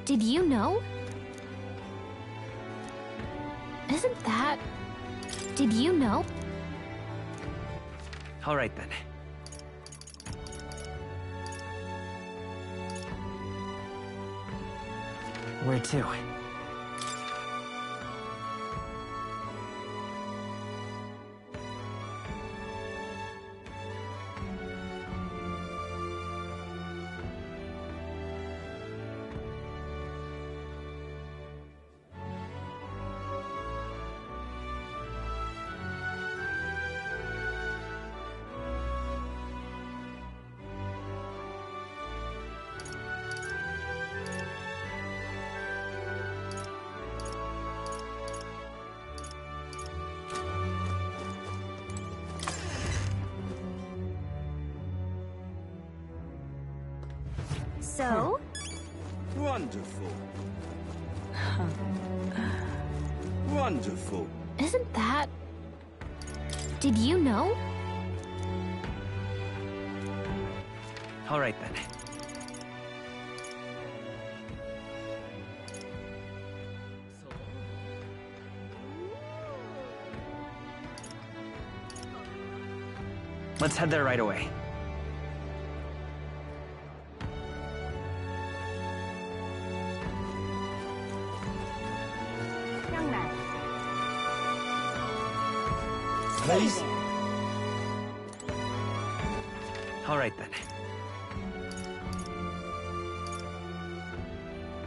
Did you know? Isn't that... Did you know? All right then. Where to? So? Wonderful. Wonderful. Isn't that... Did you know? All right then. Let's head there right away. Please? All right then.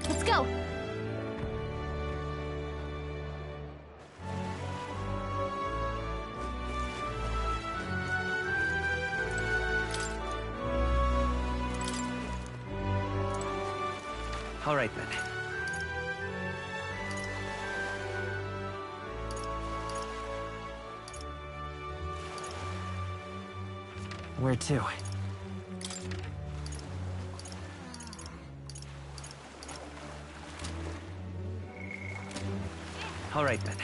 Let's go! All right then. Where to? All right then.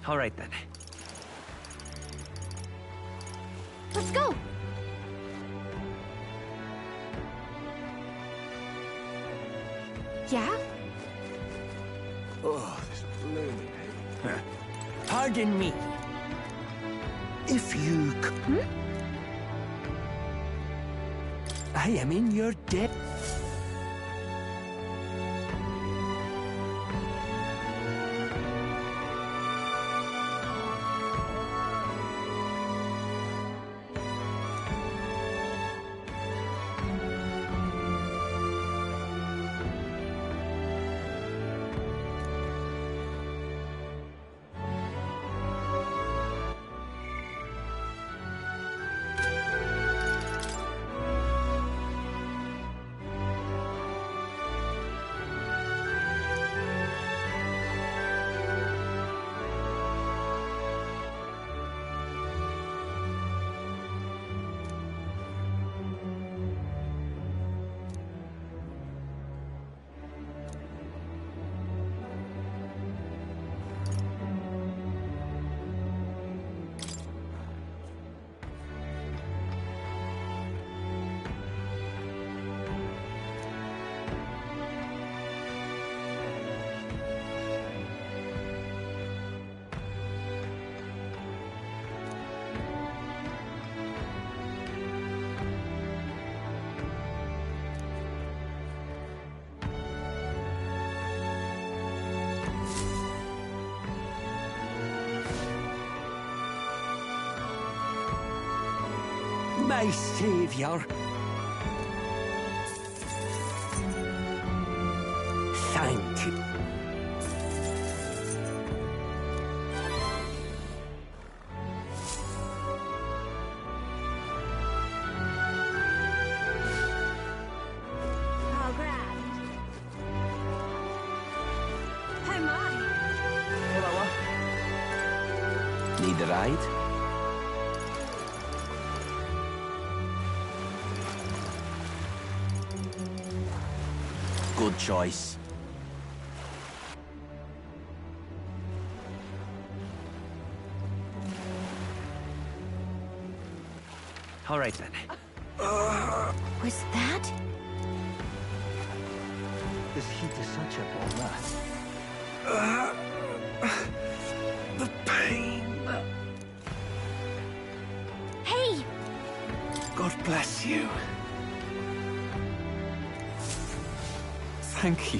All right then. Let's go! Yeah? Oh, this blooming hay. Pardon me. If you I am in your debt. My savior. Thank you. How grand. Oh my. Need a ride? Good choice. All right then. Was that? This heat is such a bother. The pain. Hey! God bless you. Thank you.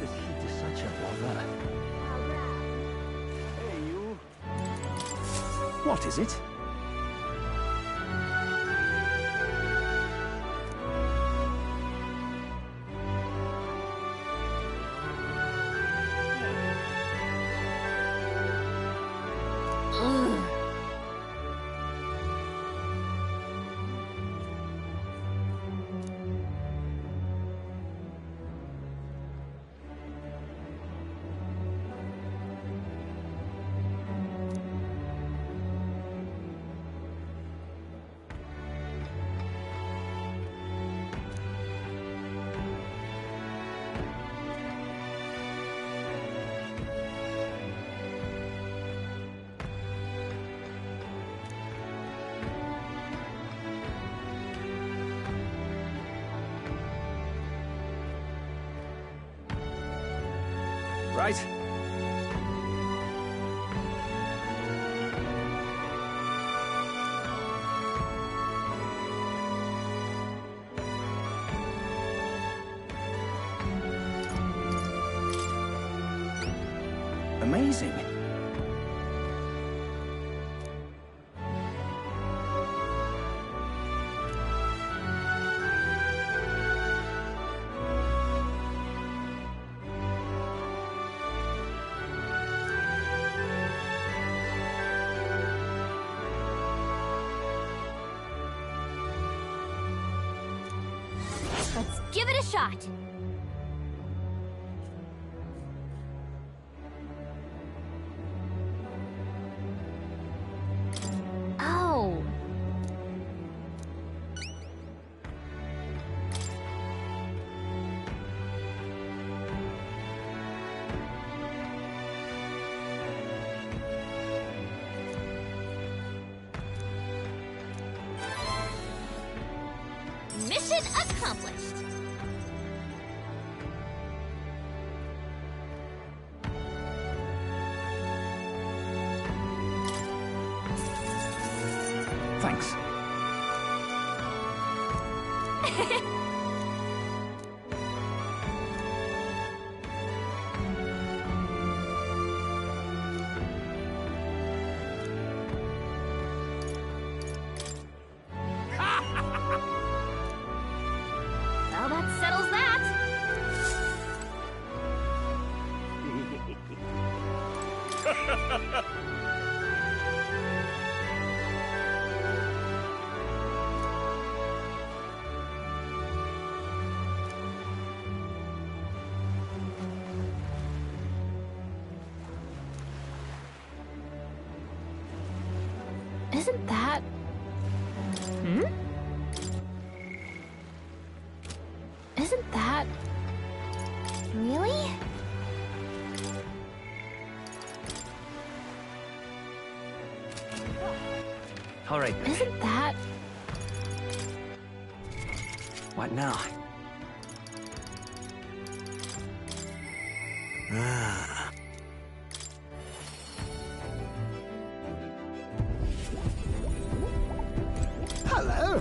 This heat is such a bother. Hey, you. What is it? Right. Amazing. Let's give it a shot! Oh! Mission accomplished! Thanks. Well, that settles that! Isn't that... Hmm? Isn't that... Really? All right, then. Isn't that... What now? Ah. Hello.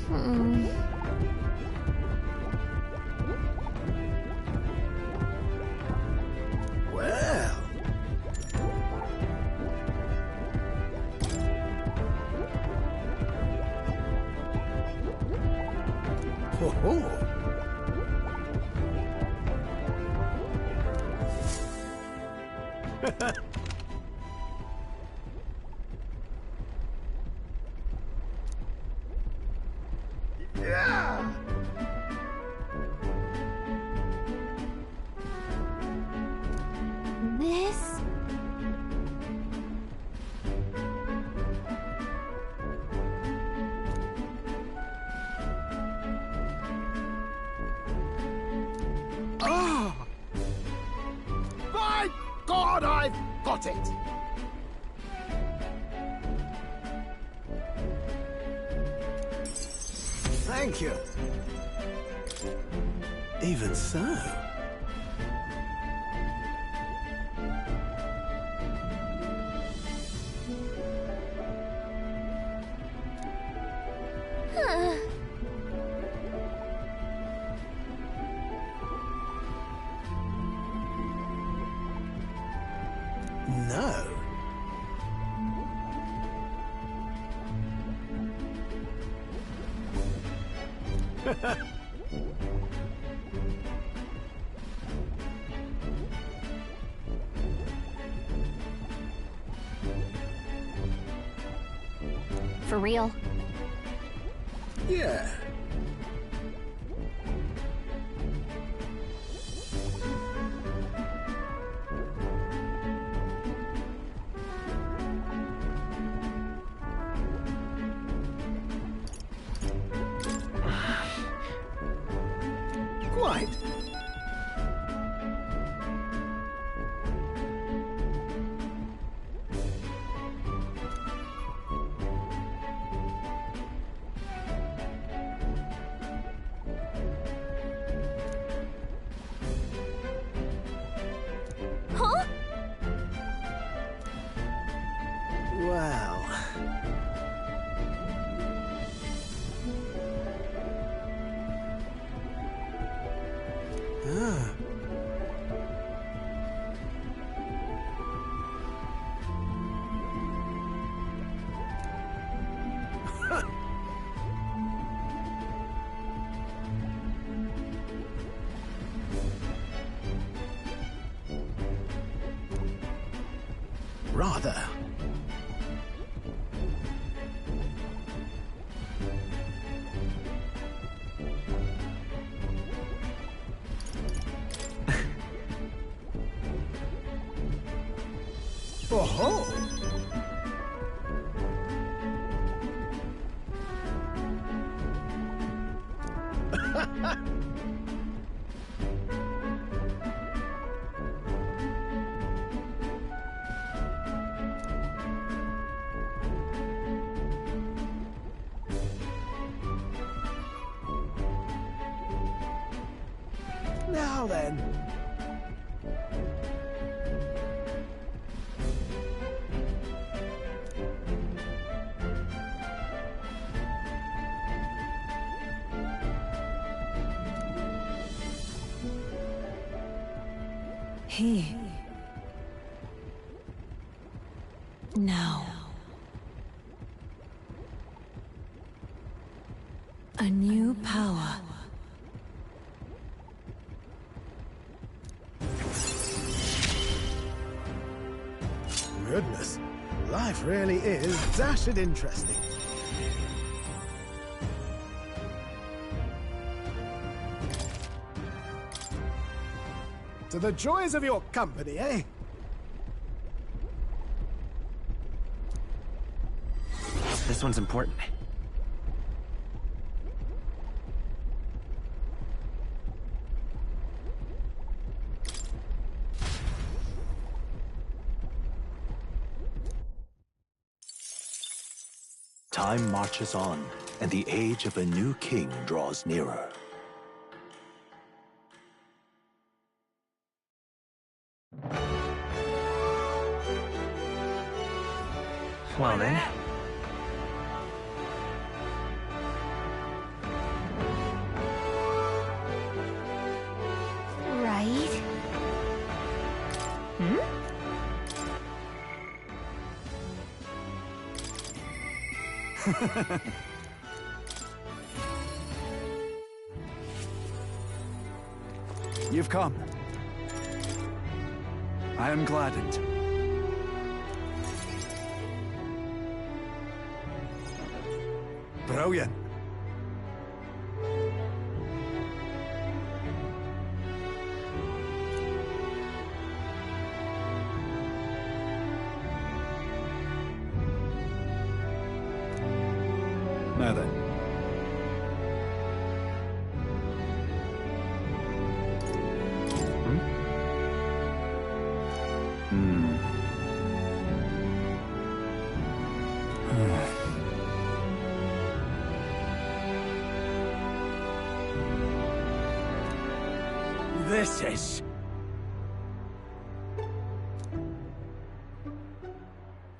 Hmm... Well. Ho ho. Yeah. This... Ah! By God, I've got it! Thank you. Even so. No. For real? Yeah. Quite. Huh? Well. Ah. Rather. Oh-ho! Now then. Here. Now. A new power. Goodness, life really is dashed interesting. To the joys of your company, eh? This one's important. Time marches on, and the age of a new king draws nearer. Well then. Right? Hmm? You've come. I am gladdened. Brilliant. Now then. This is...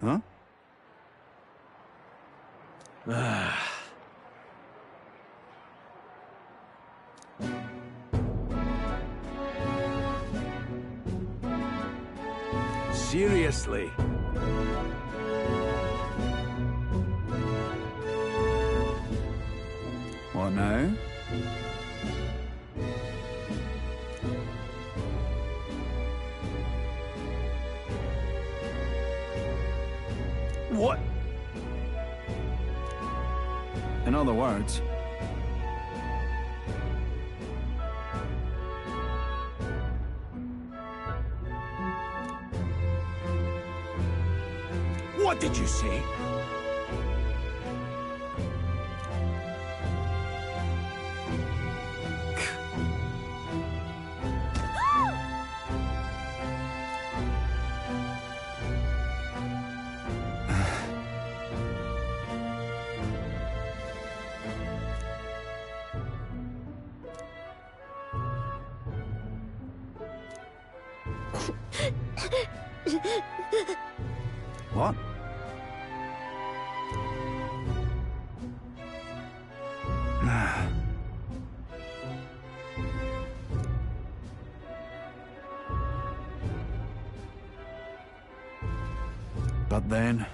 Huh? Seriously? What now? What? In other words... What did you say? What? But then...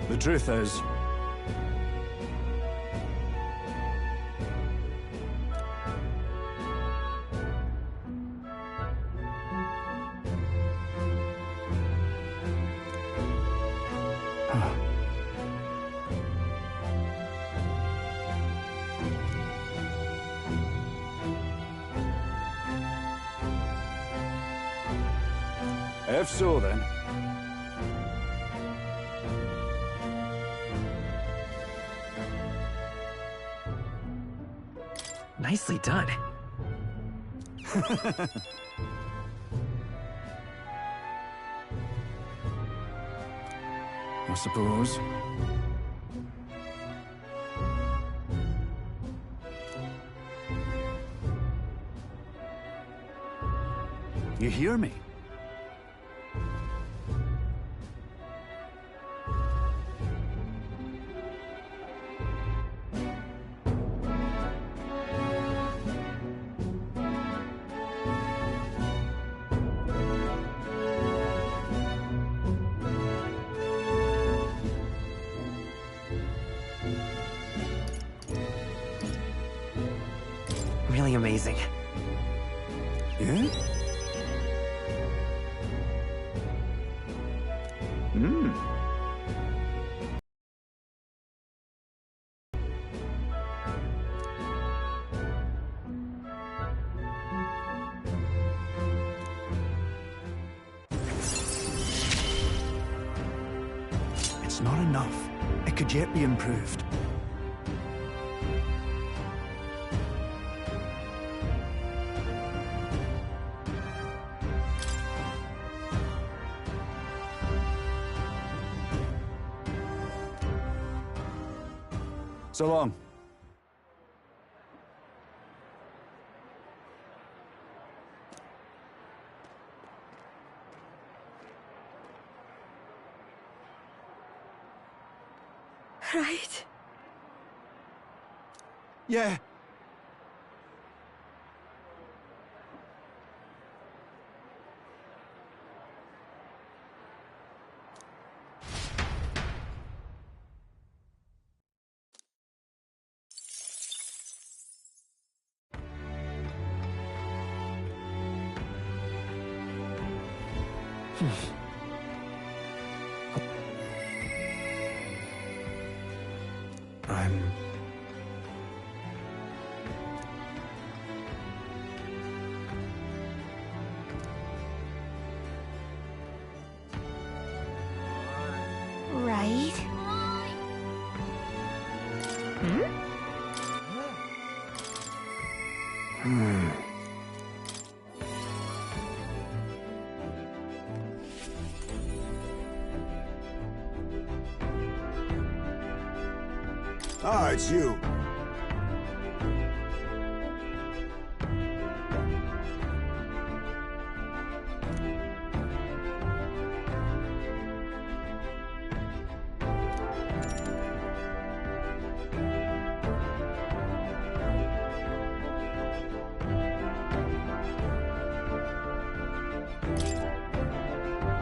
The truth is... If so, then... Nicely done. I suppose. You hear me? Really amazing. Yeah? Hmm. It's not enough. It could yet be improved. So long. Right? Yeah. I'm... Ah, it's you.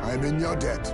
I'm in your debt.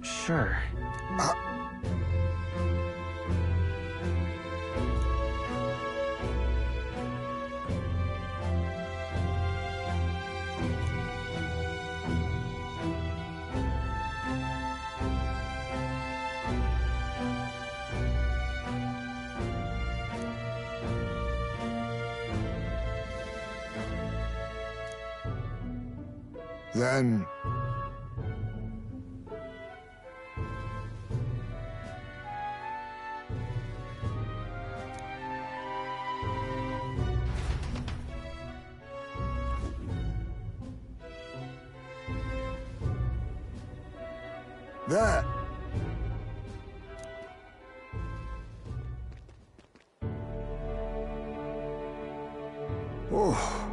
Sure. Then... There! Oh.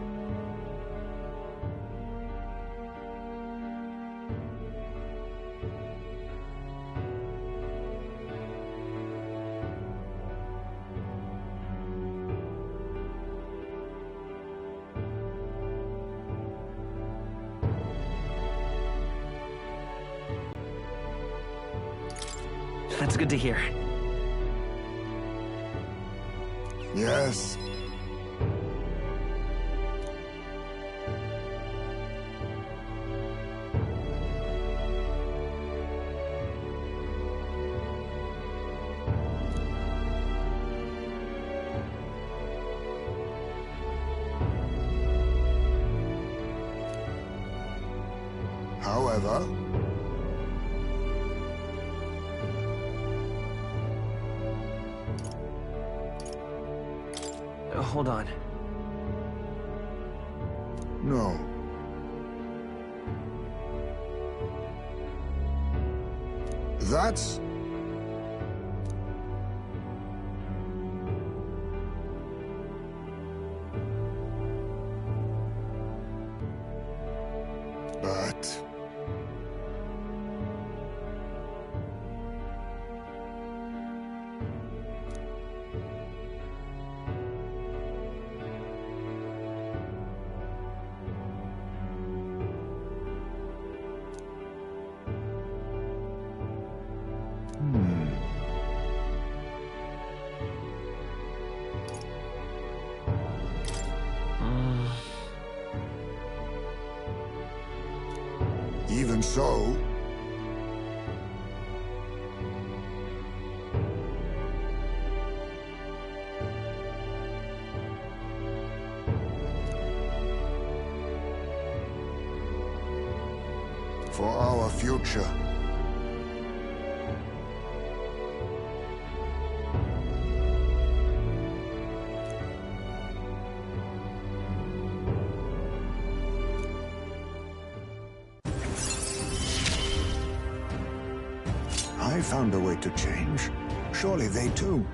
That's good to hear. Yes. However... Hold on. No. That's... But... Even so... For our future. I found a way to change. Surely they too.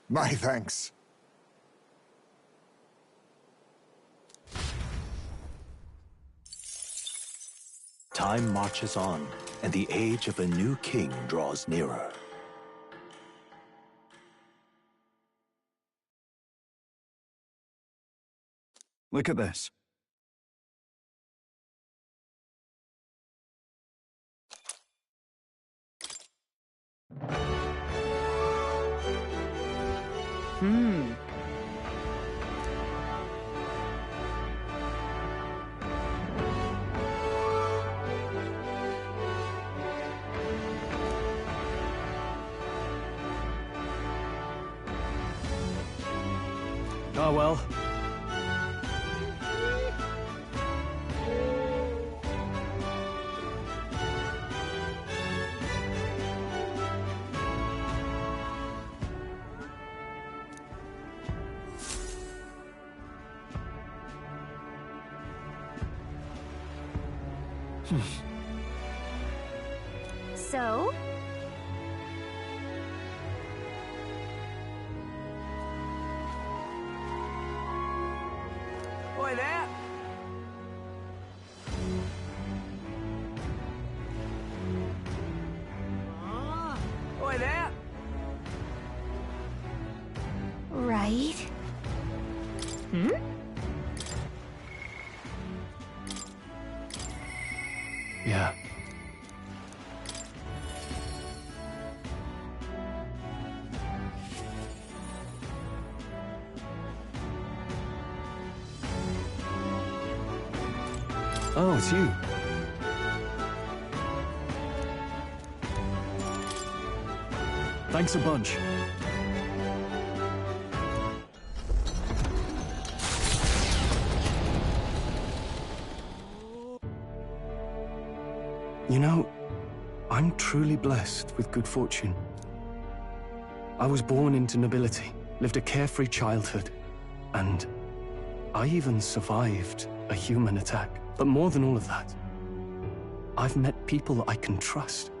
My thanks. Time marches on, and the age of a new king draws nearer. Look at this. Oh well. So? Oi there! Oi there! Right. Hmm? Yeah. Oh, it's you. Thanks a bunch. You know, I'm truly blessed with good fortune. I was born into nobility, lived a carefree childhood, and I even survived a human attack. But more than all of that, I've met people I can trust.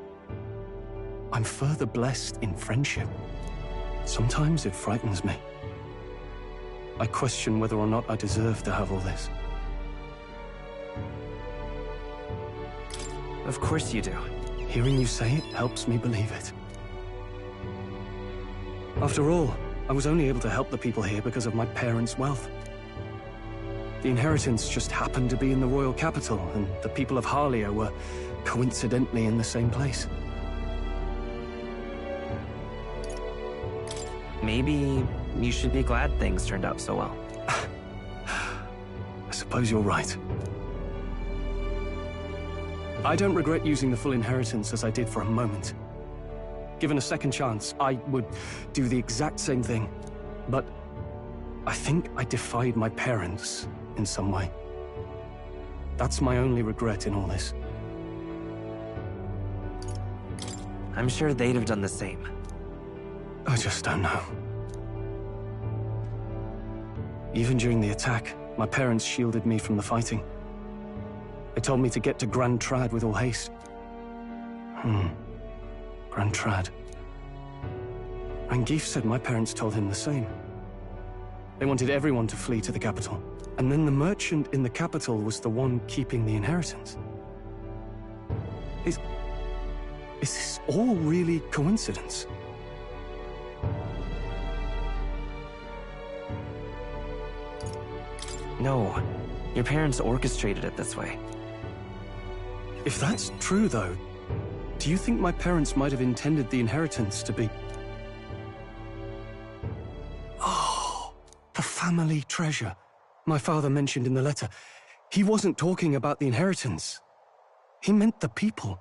I'm further blessed in friendship. Sometimes it frightens me. I question whether or not I deserve to have all this. Of course you do. Hearing you say it helps me believe it. After all, I was only able to help the people here because of my parents' wealth. The inheritance just happened to be in the royal capital, and the people of Harlia were coincidentally in the same place. Maybe you should be glad things turned out so well. I suppose you're right. I don't regret using the full inheritance as I did for a moment. Given a second chance, I would do the exact same thing. But I think I defied my parents in some way. That's my only regret in all this. I'm sure they'd have done the same. I just don't know. Even during the attack, my parents shielded me from the fighting. They told me to get to Grand Trad with all haste. Grand Trad. Rangif said my parents told him the same. They wanted everyone to flee to the capital. And then the merchant in the capital was the one keeping the inheritance. Is this all really coincidence? No, your parents orchestrated it this way. If that's true, though, do you think my parents might have intended the inheritance to be... Oh, the family treasure my father mentioned in the letter. He wasn't talking about the inheritance. He meant the people.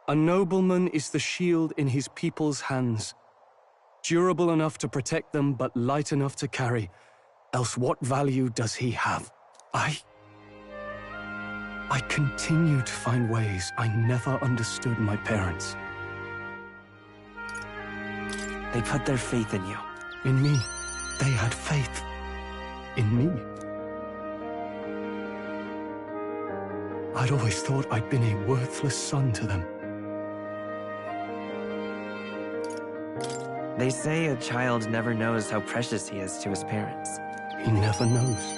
A nobleman is the shield in his people's hands, durable enough to protect them, but light enough to carry. Else what value does he have? I continue to find ways I never understood my parents. They put their faith in you. In me. They had faith. In me. I'd always thought I'd been a worthless son to them. They say a child never knows how precious he is to his parents. He never knows.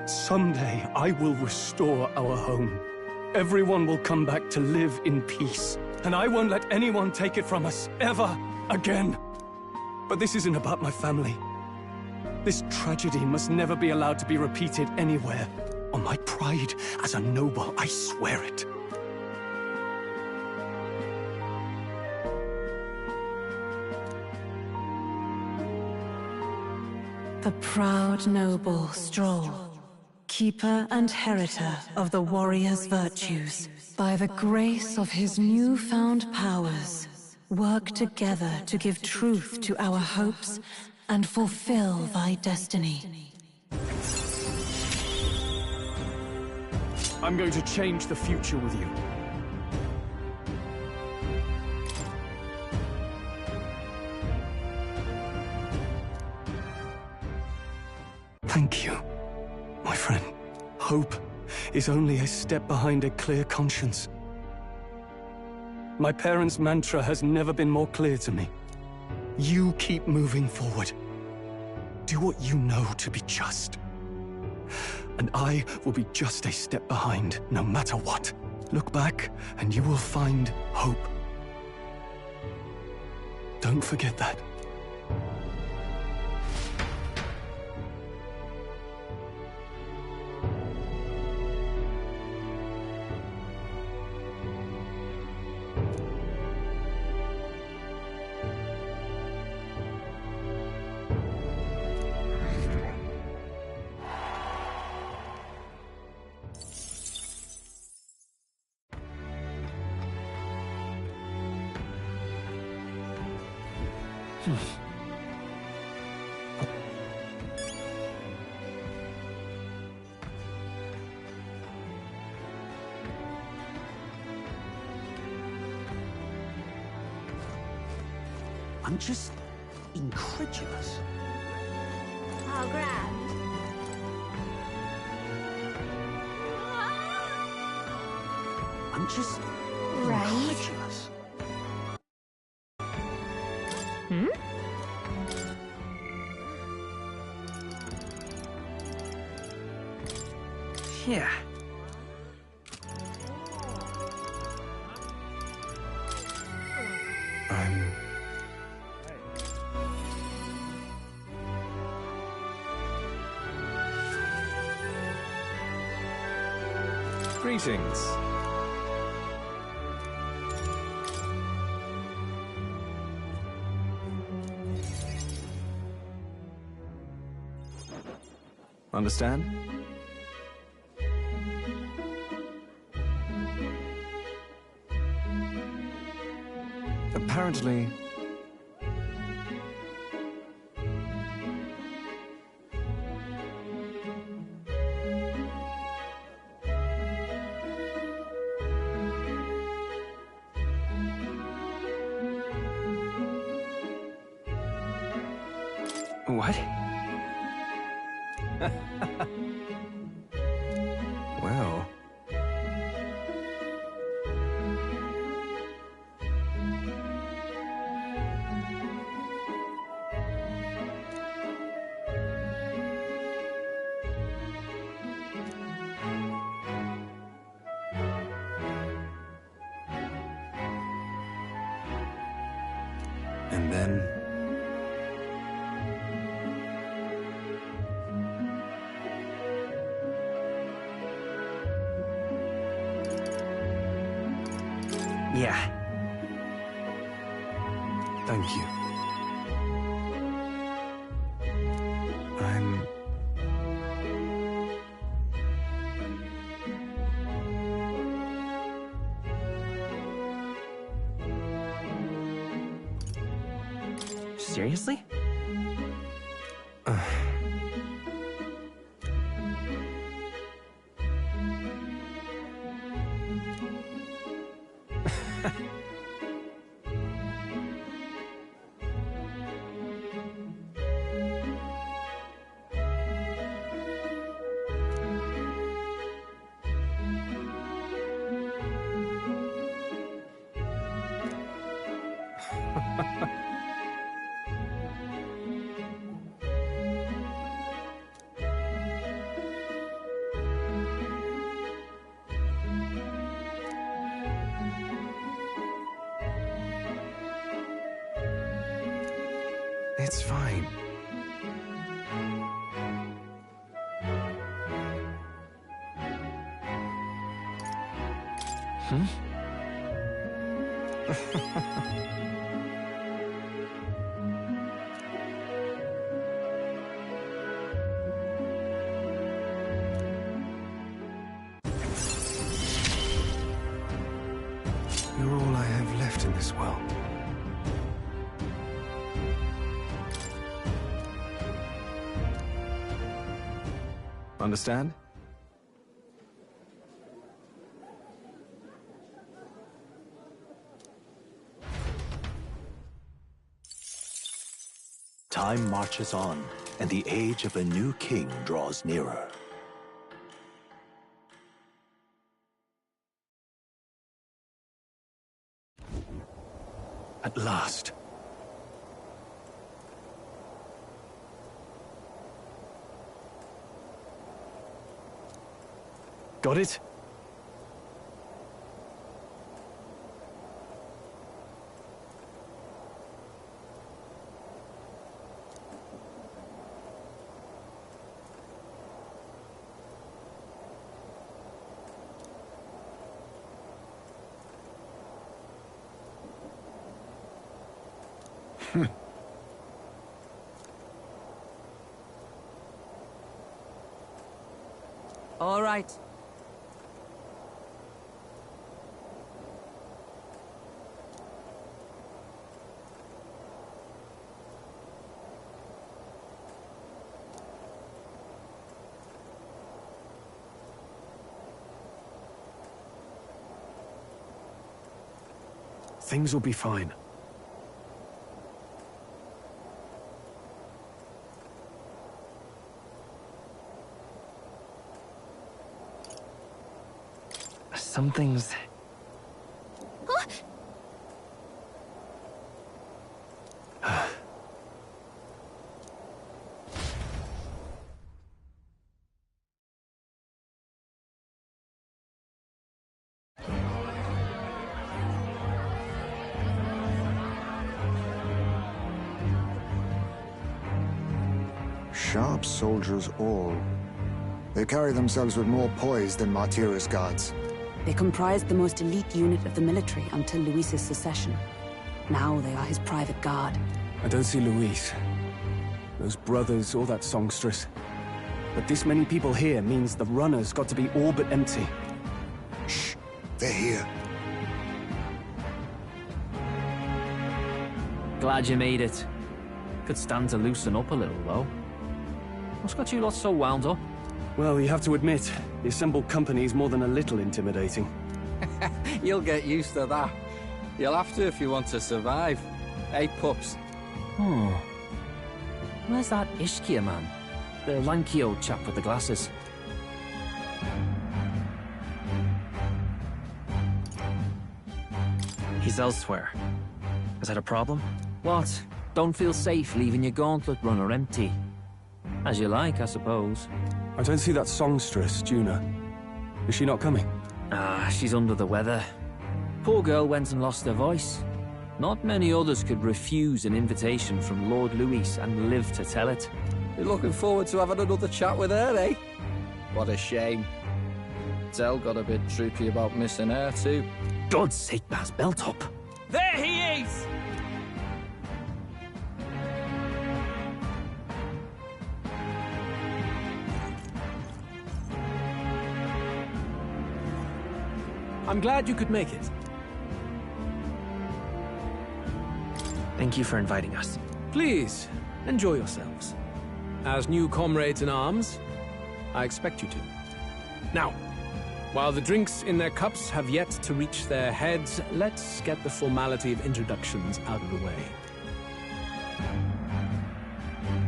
Someday, I will restore our home. Everyone will come back to live in peace. and I won't let anyone take it from us, ever again. But this isn't about my family. This tragedy must never be allowed to be repeated anywhere. On my pride as a noble, I swear it. The proud noble Stroll, keeper and heritor of the warrior's virtues, by the grace of his newfound powers, work together to give truth to our hopes and fulfill thy destiny. I'm going to change the future with you. Thank you, my friend. Hope is only a step behind a clear conscience. My parents' mantra has never been more clear to me. You keep moving forward. Do what you know to be just. And I will be just a step behind, no matter what. Look back, and you will find hope. Don't forget that. I'm just incredulous. How grand. I'm just Right? incredulous. Hmm? Yeah. Greetings. Understand? Apparently... What? Well... And then... Yeah. Thank you. I'm... Seriously? It's fine. You're all I have left in this world. Understand? Time marches on, and the age of a new king draws nearer. At last. Got it? All right. Things will be fine. Something's... Sharp soldiers all. They carry themselves with more poise than Martyrus guards. They comprised the most elite unit of the military until Luis's secession. Now they are his private guard. I don't see Luis, those brothers, or that songstress. But this many people here means the runner's got to be all but empty. Shh, they're here. Glad you made it. Could stand to loosen up a little, though. What's got you lot so wound up? Well, you have to admit, the assembled company is more than a little intimidating. You'll get used to that. You'll have to if you want to survive. Hey, pups. Oh. Where's that Ishkia man? The lanky old chap with the glasses. He's elsewhere. Is that a problem? What? Don't feel safe leaving your gauntlet runner empty? As you like, I suppose. I don't see that songstress, Juna. Is she not coming? Ah, she's under the weather. Poor girl went and lost her voice. Not many others could refuse an invitation from Lord Luis and live to tell it. You're looking forward to having another chat with her, eh? What a shame. Zell got a bit droopy about missing her, too. God's sake, Baz, belt up. There he is! I'm glad you could make it. Thank you for inviting us. Please, enjoy yourselves. As new comrades in arms, I expect you to. Now, while the drinks in their cups have yet to reach their heads, let's get the formality of introductions out of the way.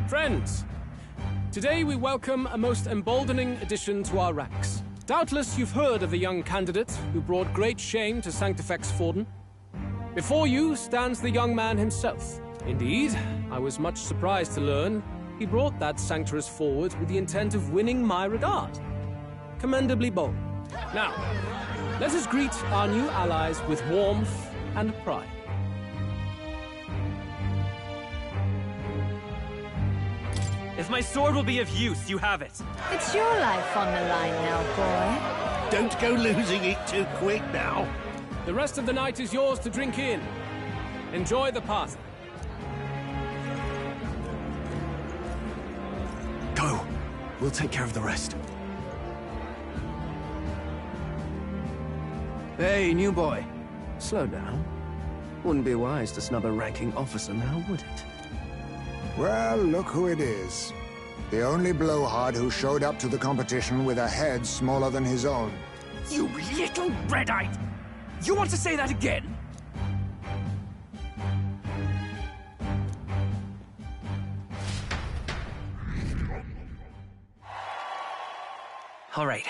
Friends, today we welcome a most emboldening addition to our ranks. Doubtless you've heard of the young candidate who brought great shame to Sanctifex Forden. Before you stands the young man himself. Indeed, I was much surprised to learn he brought that sanctuary forward with the intent of winning my regard. Commendably bold. Now, let us greet our new allies with warmth and pride. If my sword will be of use, you have it. It's your life on the line now, boy. Don't go losing it too quick now. The rest of the night is yours to drink in. Enjoy the party. Go. We'll take care of the rest. Hey, new boy. Slow down. Wouldn't be wise to snub a ranking officer now, would it? Well, look who it is. The only blowhard who showed up to the competition with a head smaller than his own. You little red-eyed! You want to say that again? All right.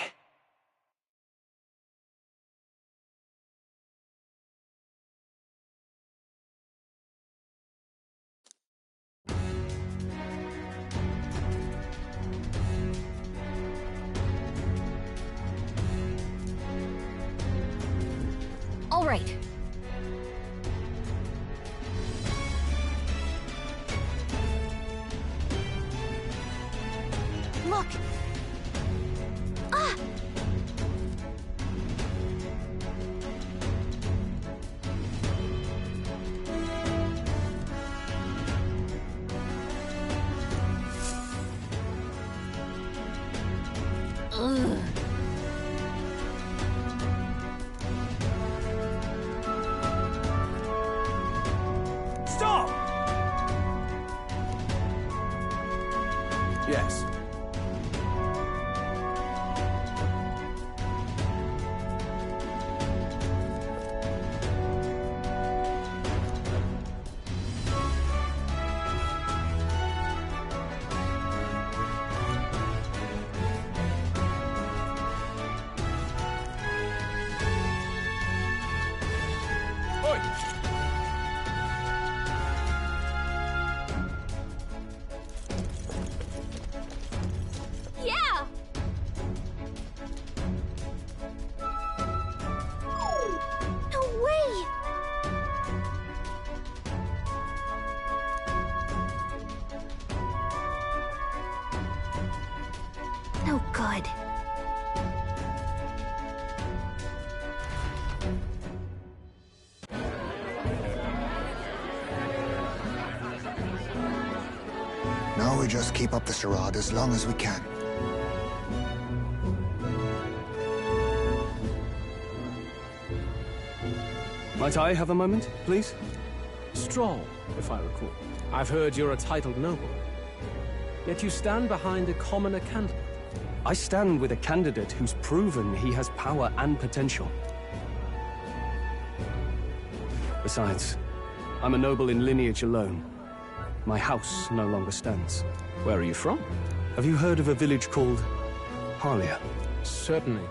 All right. Look! Ah! Ugh. Stop! Yes. Oi! Yeah! No way! No good. Now we just keep up the charade as long as we can. Might I have a moment, please? Stroll, if I recall. I've heard you're a titled noble. Yet you stand behind a commoner candidate. I stand with a candidate who's proven he has power and potential. Besides, I'm a noble in lineage alone. My house no longer stands. Where are you from? Have you heard of a village called Harlia? Certainly.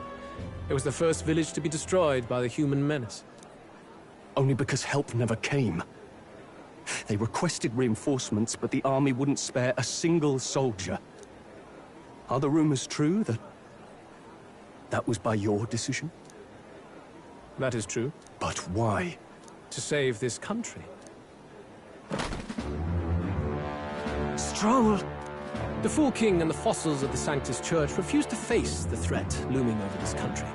It was the first village to be destroyed by the human menace. Only because help never came. They requested reinforcements, but the army wouldn't spare a single soldier. Are the rumors true that was by your decision? That is true. But why? To save this country. Stroll! The Fool King and the fossils of the Sanctus Church refused to face the threat looming over this country.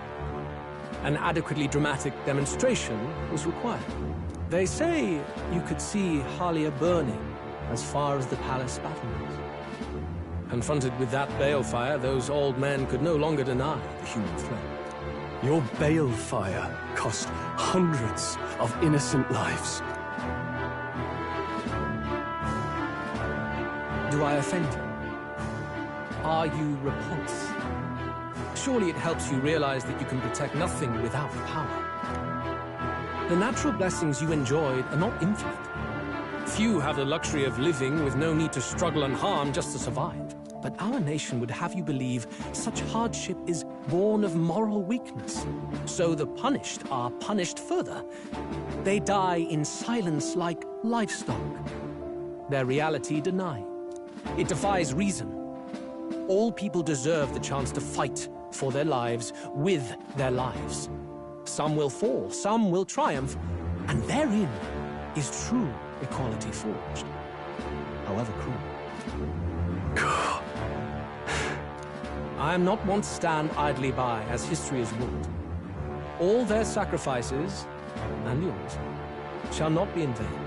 An adequately dramatic demonstration was required. They say you could see Harlia burning as far as the palace battlements. Confronted with that balefire, those old men could no longer deny the human flame. Your balefire cost hundreds of innocent lives. Do I offend you? Are you repulsed? Surely it helps you realize that you can protect nothing without power. The natural blessings you enjoyed are not infinite. Few have the luxury of living with no need to struggle and harm just to survive. But our nation would have you believe such hardship is born of moral weakness. So the punished are punished further. They die in silence like livestock. Their reality denied. It defies reason. All people deserve the chance to fight for their lives with their lives. Some will fall, some will triumph, and therein is true equality forged, however cruel. I am not one to stand idly by, as history has ruled. All their sacrifices, and yours, shall not be in vain.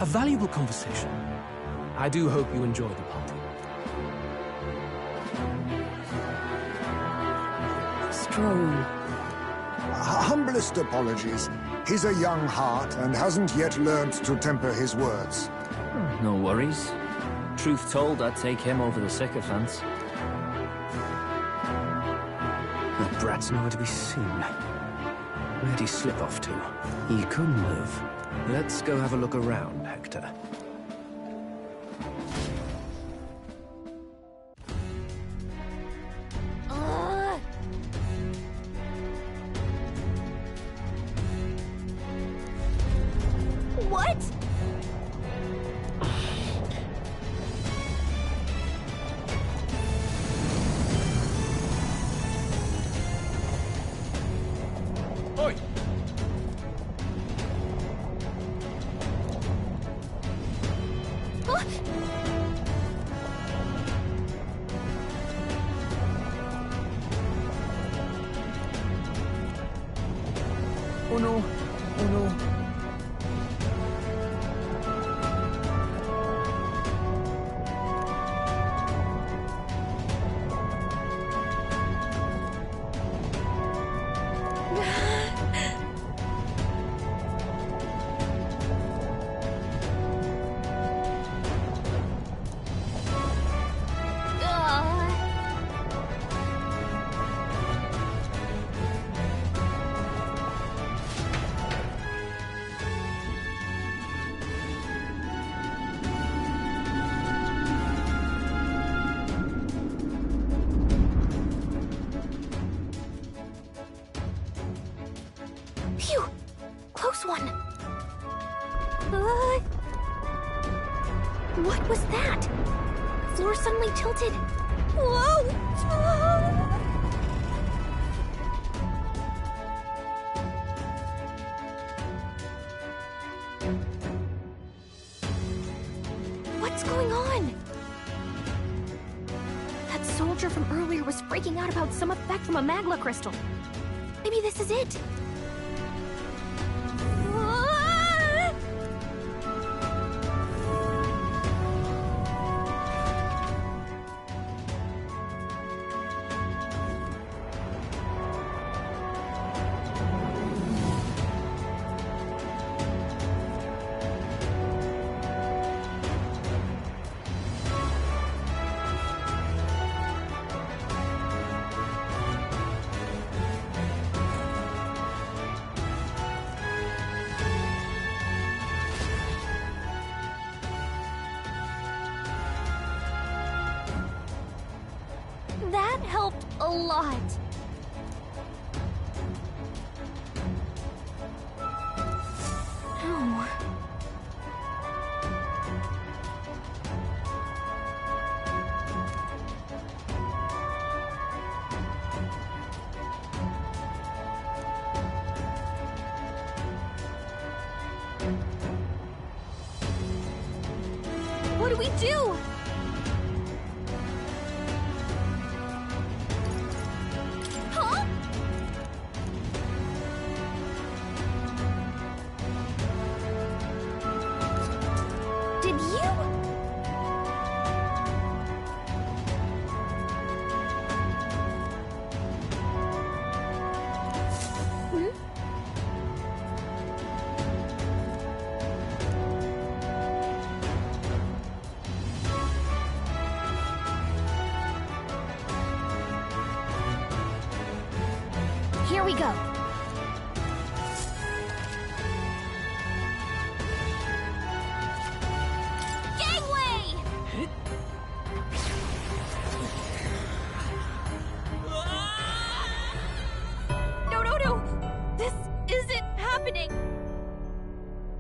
A valuable conversation. I do hope you enjoy the party. Stroll. Humblest apologies. He's a young heart and hasn't yet learned to temper his words. No worries. Truth told, I'd take him over the sycophants. That brat's nowhere to be seen. Where'd he slip off to? He couldn't have. Let's go have a look around, Hector. What? Oi! Huh? Oh no! Oh no! Phew! Close one! What was that? The floor suddenly tilted. Whoa! What's going on? That soldier from earlier was freaking out about some effect from a magma crystal. Maybe this is it. That helped a lot. Oh. What do we do? Huh? Did you? Hmm? Here we go. Gangway! No. This isn't happening.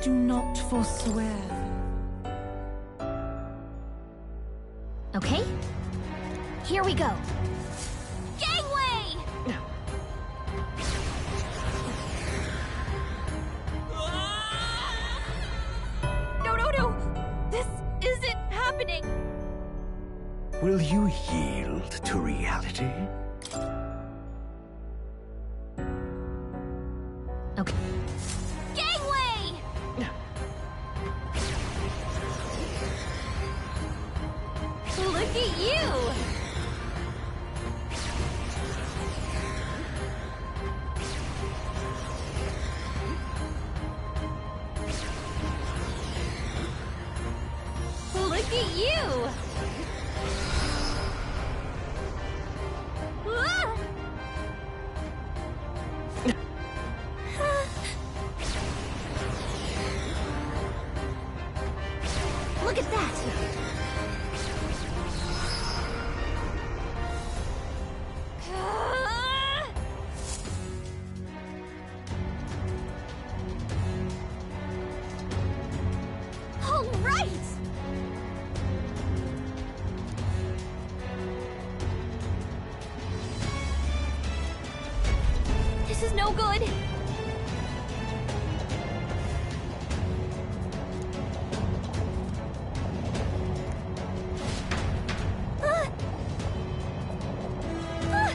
Do not forswear. Okay. Here we go. Gangway! No. This isn't happening. Will you yield to reality? Okay. Gangway! Look at you! Look at you! Ah! Look at that! All right! This is no good. Ah! Ah!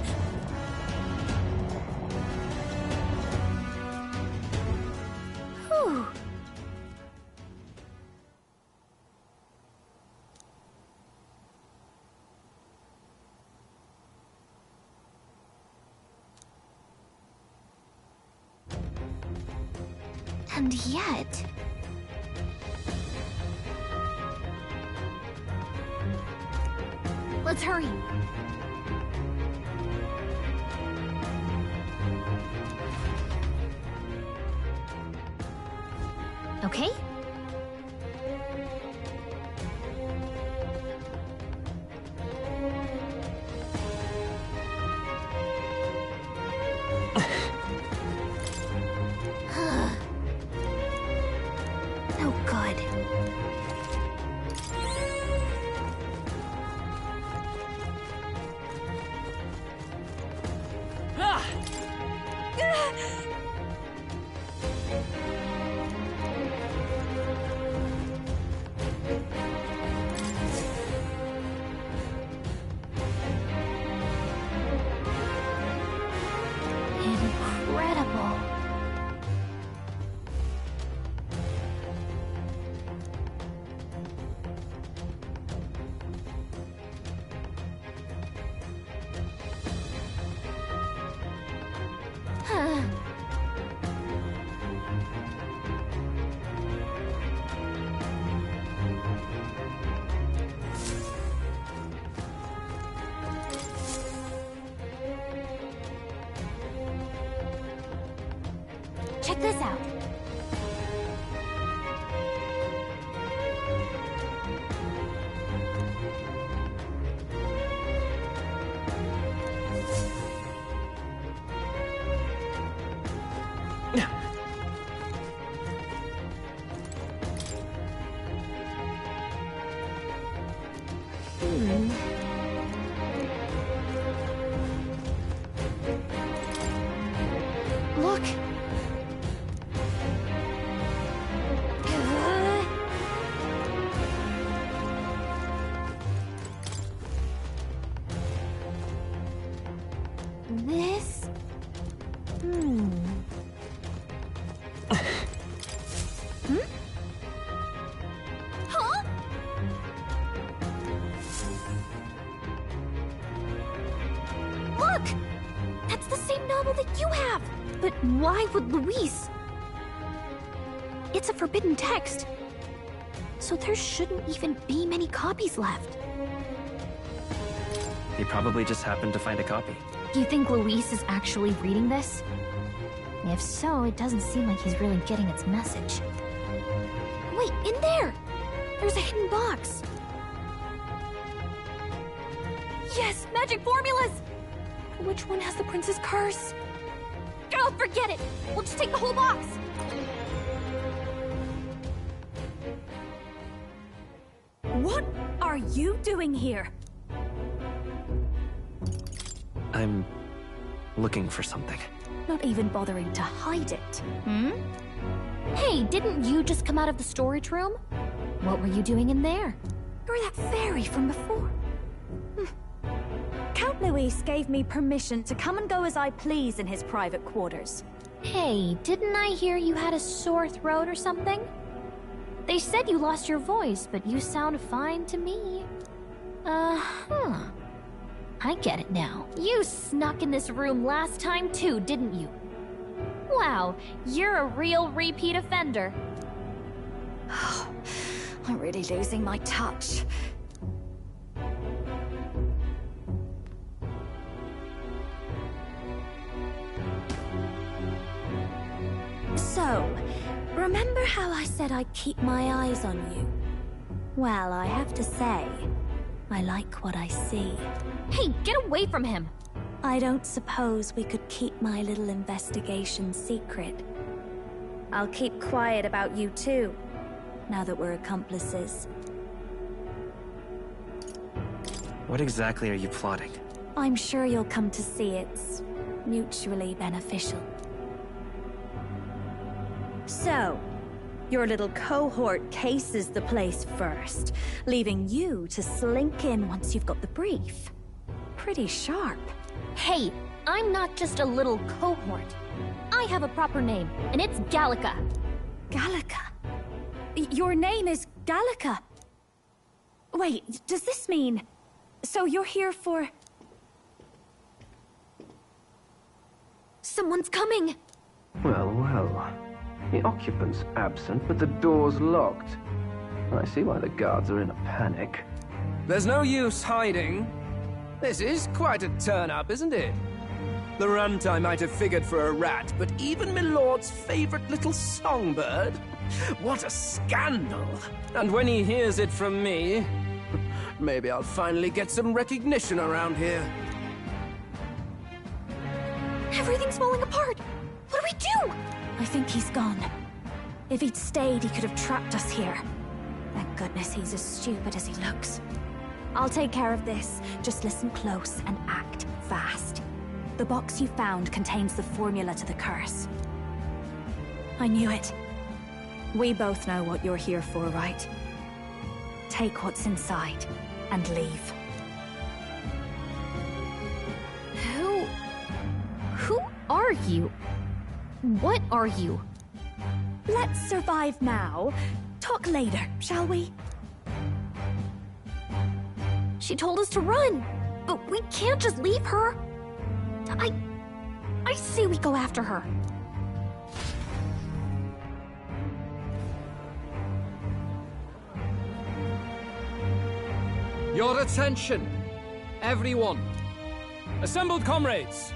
Whew. And yet... Let's hurry. Okay? No good. Incredible. Huh. Check this out. Look. This... Hmm? Huh? Look! That's the same novel that you have! But why would Luis? It's a forbidden text. So there shouldn't even be many copies left. He probably just happened to find a copy. Do you think Luis is actually reading this? If so, it doesn't seem like he's really getting its message. Wait, in there! There's a hidden box. Yes, magic formulas! Which one has the prince's curse? Oh, forget it! We'll just take the whole box! What are you doing here? I'm looking for something. Not even bothering to hide it, hmm? Hey, didn't you just come out of the storage room? What were you doing in there? You're that fairy from before. Count Luis gave me permission to come and go as I please in his private quarters. Hey, didn't I hear you had a sore throat or something? They said you lost your voice, but you sound fine to me. I get it now. You snuck in this room last time too, didn't you? Wow, you're a real repeat offender. I'm really losing my touch. So, remember how I said I'd keep my eyes on you? Well, I have to say, I like what I see. Hey, get away from him! I don't suppose we could keep my little investigation secret. I'll keep quiet about you too, now that we're accomplices. What exactly are you plotting? I'm sure you'll come to see it's mutually beneficial. So, your little cohort cases the place first, leaving you to slink in once you've got the brief. Pretty sharp. Hey, I'm not just a little cohort. I have a proper name, and it's Gallica. Gallica? Your name is Gallica? Wait, does this mean... So you're here for... Someone's coming! Well, well. The occupant's absent, but the door's locked. I see why the guards are in a panic. There's no use hiding. This is quite a turn-up, isn't it? The runtime might have figured for a rat, but even Milord's favorite little songbird? What a scandal! And when he hears it from me, maybe I'll finally get some recognition around here. Everything's falling apart! What do we do? I think he's gone. If he'd stayed, he could have trapped us here. Thank goodness he's as stupid as he looks. I'll take care of this. Just listen close and act fast. The box you found contains the formula to the curse. I knew it. We both know what you're here for, right? Take what's inside and leave. Who are you? What are you? Let's survive now. Talk later, shall we? She told us to run, but we can't just leave her. I say we go after her. Your attention, everyone. Assembled comrades,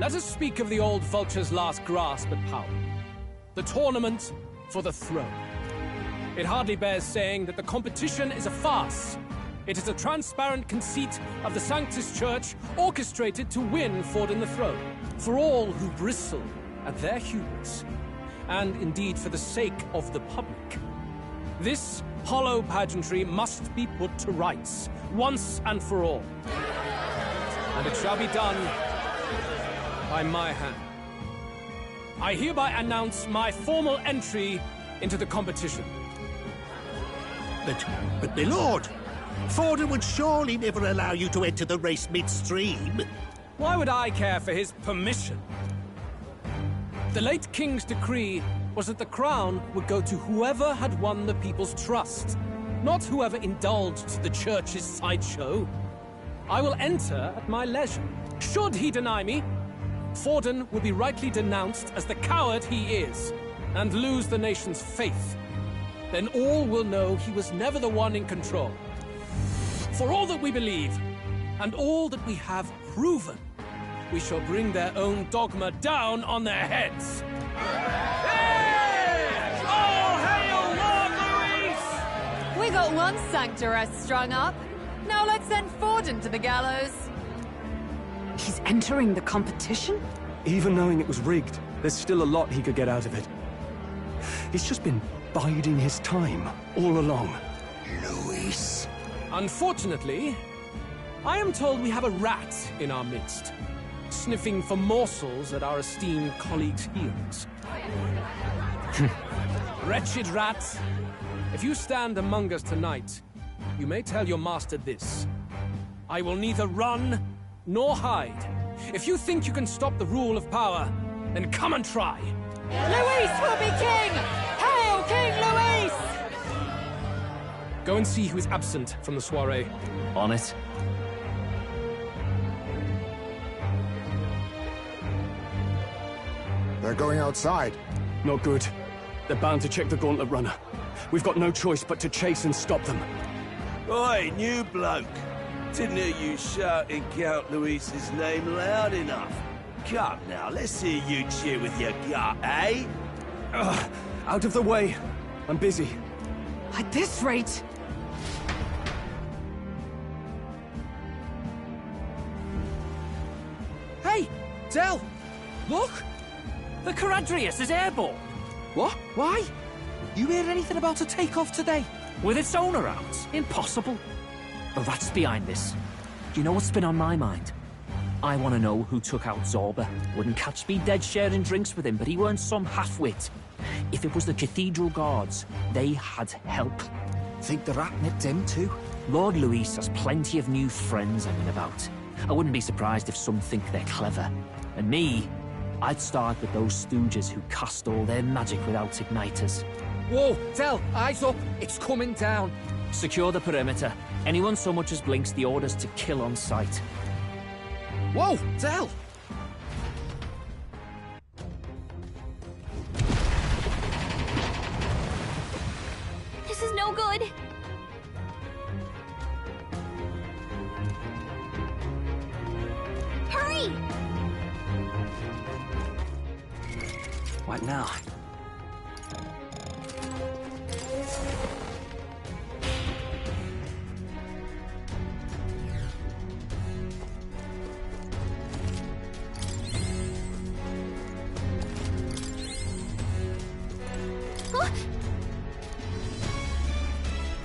let us speak of the old vulture's last grasp at power. The tournament for the throne. It hardly bears saying that the competition is a farce. It is a transparent conceit of the Sanctus Church orchestrated to win Forden the throne. For all who bristle at their hubris, and indeed for the sake of the public. This hollow pageantry must be put to rights, once and for all. And it shall be done by my hand. I hereby announce my formal entry into the competition. But my lord, Forden would surely never allow you to enter the race midstream. Why would I care for his permission? The late king's decree was that the crown would go to whoever had won the people's trust, not whoever indulged the church's sideshow. I will enter at my leisure. Should he deny me, Forden will be rightly denounced as the coward he is, and lose the nation's faith. Then all will know he was never the one in control. For all that we believe, and all that we have proven, we shall bring their own dogma down on their heads. Hey! All hail Lord Luis! We got one sanctoress strung up. Now let's send Forden to the gallows. He's entering the competition? Even knowing it was rigged, there's still a lot he could get out of it. He's just been biding his time all along. Luis. Unfortunately, I am told we have a rat in our midst, sniffing for morsels at our esteemed colleagues' heels. Wretched rat, if you stand among us tonight, you may tell your master this. I will neither run nor hide. If you think you can stop the rule of power, then come and try. Luis will be king! Hail King Luis! Go and see who is absent from the soiree. On it. They're going outside. Not good. They're bound to check the Gauntlet Runner. We've got no choice but to chase and stop them. Oi, new bloke. Didn't hear you shouting Count Luis's name loud enough. Come now, let's hear you cheer with your gut, eh? Out of the way. I'm busy. At this rate... Hey, Del! Look! The Caradrius is airborne! What? Why? You hear anything about a takeoff today? With its owner around? Impossible. The rat's behind this. Do you know what's been on my mind? I want to know who took out Zorba. Wouldn't catch me dead sharing drinks with him, but he weren't some half-wit. If it was the Cathedral Guards, they had help. Think the rat nipped him too? Lord Luis has plenty of new friends hanging about. I wouldn't be surprised if some think they're clever. And me, I'd start with those stooges who cast all their magic without igniters. Whoa, Del, eyes up! It's coming down! Secure the perimeter. Anyone so much as blinks, the orders to kill on sight. Whoa, Del! This is no good. Hurry! What now?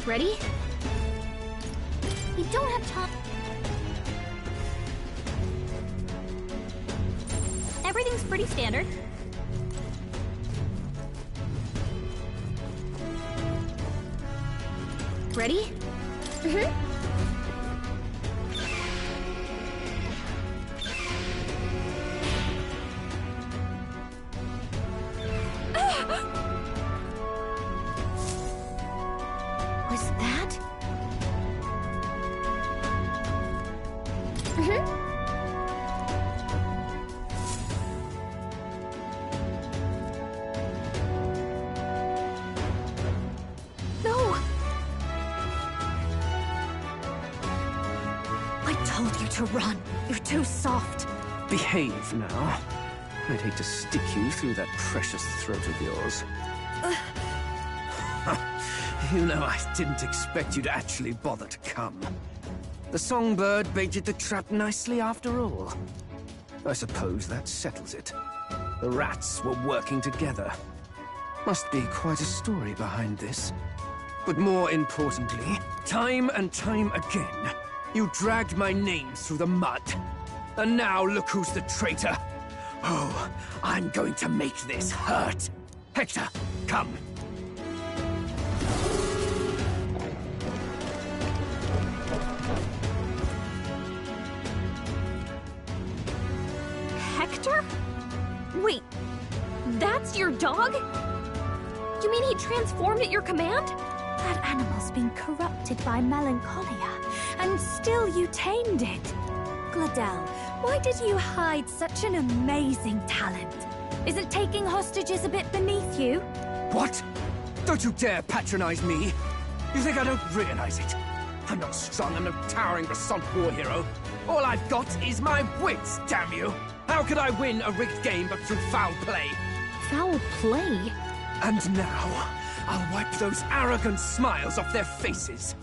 Ready? We don't have time. Everything's pretty standard. Ready? Mm-hmm. Was that? Mm-hmm. No! I told you to run. You're too soft. Behave now. I'd hate to stick you through that precious throat of yours. You know, I didn't expect you to actually bother to come. The songbird baited the trap nicely after all. I suppose that settles it. The rats were working together. Must be quite a story behind this. But more importantly, time and time again, you dragged my name through the mud. And now look who's the traitor. Oh, I'm going to make this hurt. Hector, come. Hector? Wait, that's your dog? You mean he transformed at your command? That animal's been corrupted by melancholia, and still you tamed it. Gladel, why did you hide such an amazing talent? Isn't taking hostages a bit beneath you? What? Don't you dare patronize me! You think I don't realize it? I'm not strong, I'm no towering basalt war hero. All I've got is my wits, damn you! How could I win a rigged game but through foul play? Foul play? And now, I'll wipe those arrogant smiles off their faces.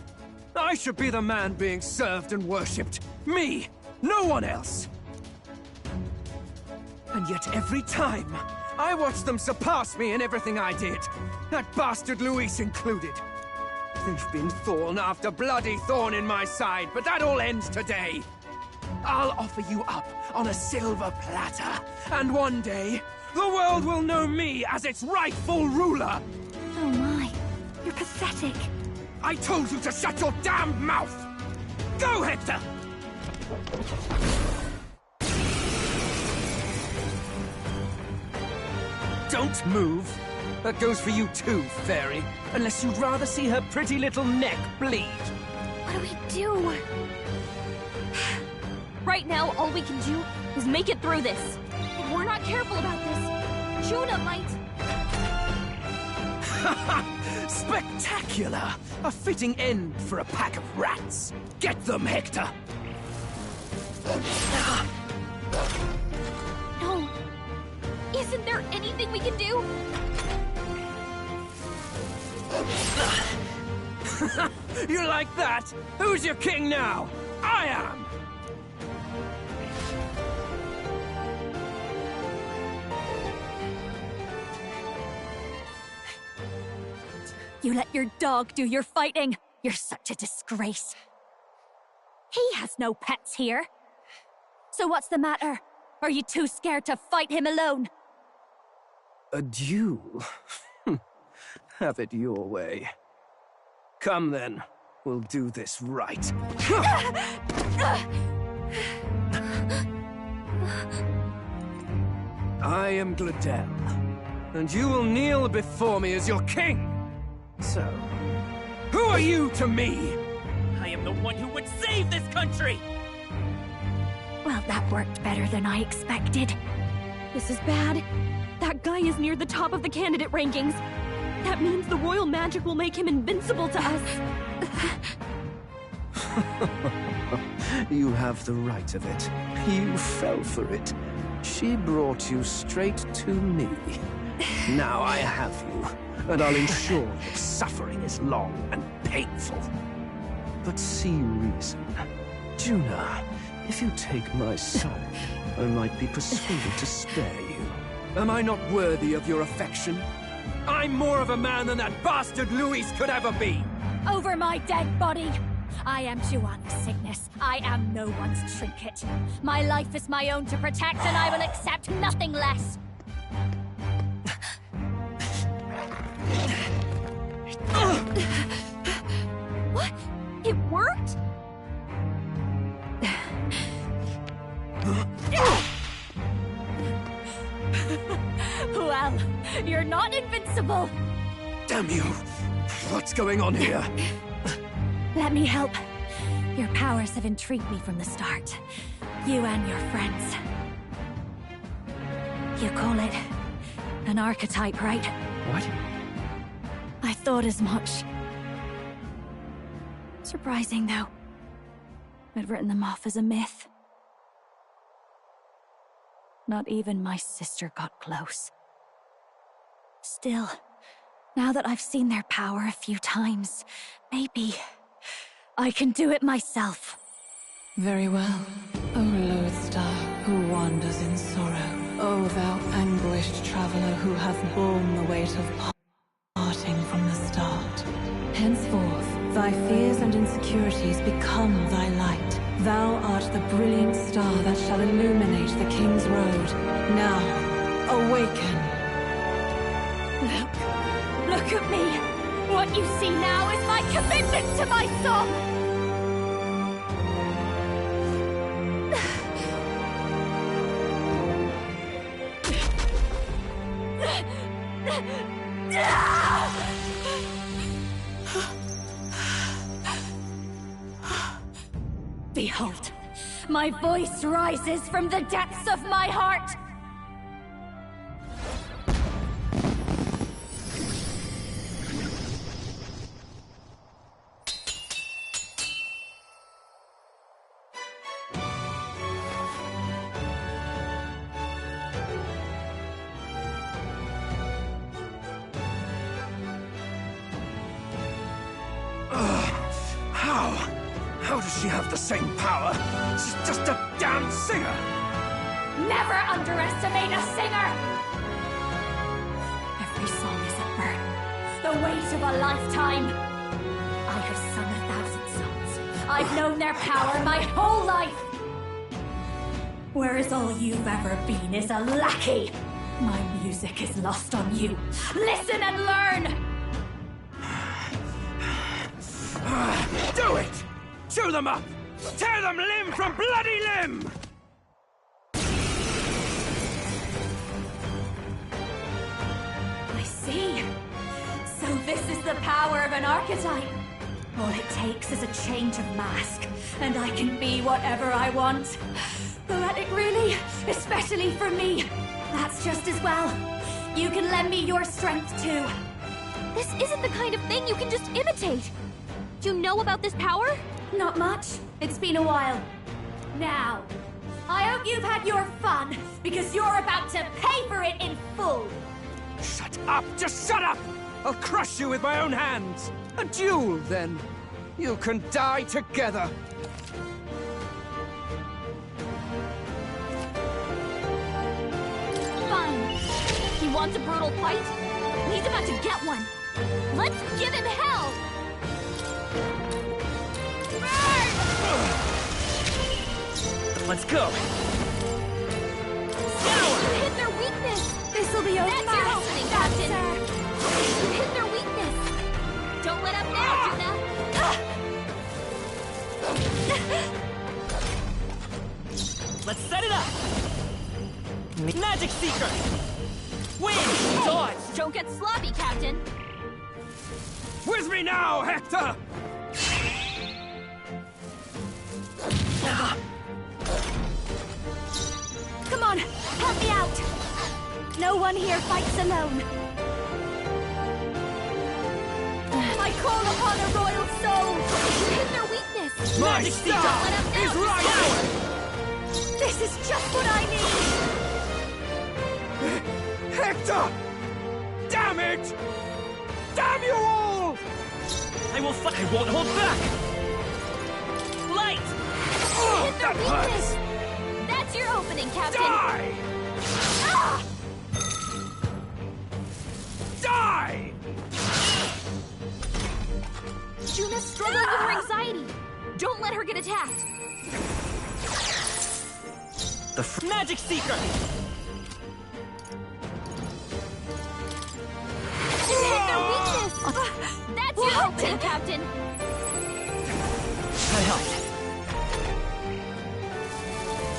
I should be the man being served and worshipped. Me! No one else! And yet every time, I watch them surpass me in everything I did. That bastard Luis included. There's been thorn after bloody thorn in my side, but that all ends today. I'll offer you up on a silver platter, and one day, the world will know me as its rightful ruler! Oh my, you're pathetic. I told you to shut your damn mouth! Go, Hector! Don't move. That goes for you too, fairy. Unless you'd rather see her pretty little neck bleed. What do we do? Right now, all we can do is make it through this. If we're not careful about this, Juna might... Spectacular! A fitting end for a pack of rats. Get them, Hector! No. Isn't there anything we can do? You like that? Who's your king now? I am! You let your dog do your fighting. You're such a disgrace. He has no pets here. So what's the matter? Are you too scared to fight him alone? A duel? Have it your way. Come then, we'll do this right. I am Gladel, and you will kneel before me as your king. So, who are you to me? I am the one who would save this country! Well, that worked better than I expected. This is bad. That guy is near the top of the candidate rankings. That means the royal magic will make him invincible to us. You have the right of it. You fell for it. She brought you straight to me. Now I have you, and I'll ensure your suffering is long and painful. But see reason. Juna, if you take my side, I might be persuaded to spare you. Am I not worthy of your affection? I'm more of a man than that bastard Luis could ever be! Over my dead body! I am Juana's sickness. I am no one's trinket. My life is my own to protect, and I will accept nothing less. What? It worked? Well, you're not invincible. Damn you! What's going on here? Let me help. Your powers have intrigued me from the start. You and your friends. You call it an archetype, right? What? I thought as much. Surprising, though. I'd written them off as a myth. Not even my sister got close. Still, now that I've seen their power a few times, maybe I can do it myself. Very well, O Lodestar, who wanders in sorrow. O thou anguished traveler who hath borne the weight of parting from the start. Henceforth, thy fears and insecurities become thy light. Thou art the brilliant star that shall illuminate the King's Road. Now, awaken. Look at me! What you see now is my commitment to my song! Behold, my voice rises from the depths of my heart! How does she have the same power? She's just a damn singer! Never underestimate a singer! Every song is a burden, the weight of a lifetime. I have sung 1,000 songs. I've known their power my whole life. Whereas all you've ever been is a lackey. My music is lost on you. Listen and learn! Do it! Chew them up! Tear them limb from bloody limb! I see. So this is the power of an archetype. All it takes is a change of mask, and I can be whatever I want. Poetic, really, especially for me. That's just as well. You can lend me your strength too. This isn't the kind of thing you can just imitate. You know about this power? Not much. It's been a while. Now, I hope you've had your fun, because you're about to pay for it in full. Shut up! Just shut up! I'll crush you with my own hands! A duel, then! You can die together! Fine. He wants a brutal fight? He's about to get one. Let's give him hell! Let's go! You hit their weakness! This'll be over. That's your opening, Captain! You hit their weakness! Don't let up now, Juna! Let's set it up! Magic Seeker! Win! Dodge! Don't get sloppy, Captain! With me now, Hector! Come on, help me out! No one here fights alone. I call upon a royal soul! You hit their weakness! My star is right now! This is just what I need! Hector! Damn it! Damn you all! I will fight! I won't hold back! Light! You hit their weakness! That's your opening, Captain! Die! Ah! Die! Juna's struggling with her anxiety. Don't let her get attacked. The Magic Seeker! You hit their weakness! That's your opening, Captain! I helped.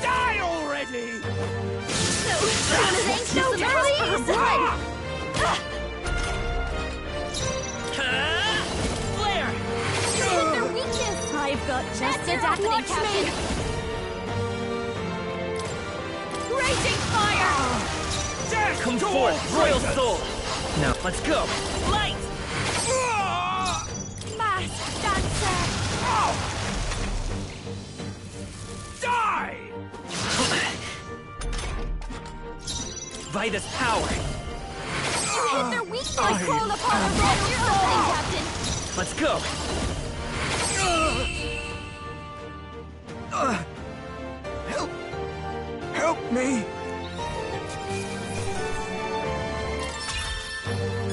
Die already! Juna's no mercy! Flare! You hit their weakness! I've got just That's your enough. opening, Watch Captain! me! Raging fire! Death Come to forth, all Royal traitors! Soul! Now, let's go! Light! Masked dancer! Die! By this power! You hit their weakness! I call upon a That's your royal opening, soul! Captain! Let's go! Help me!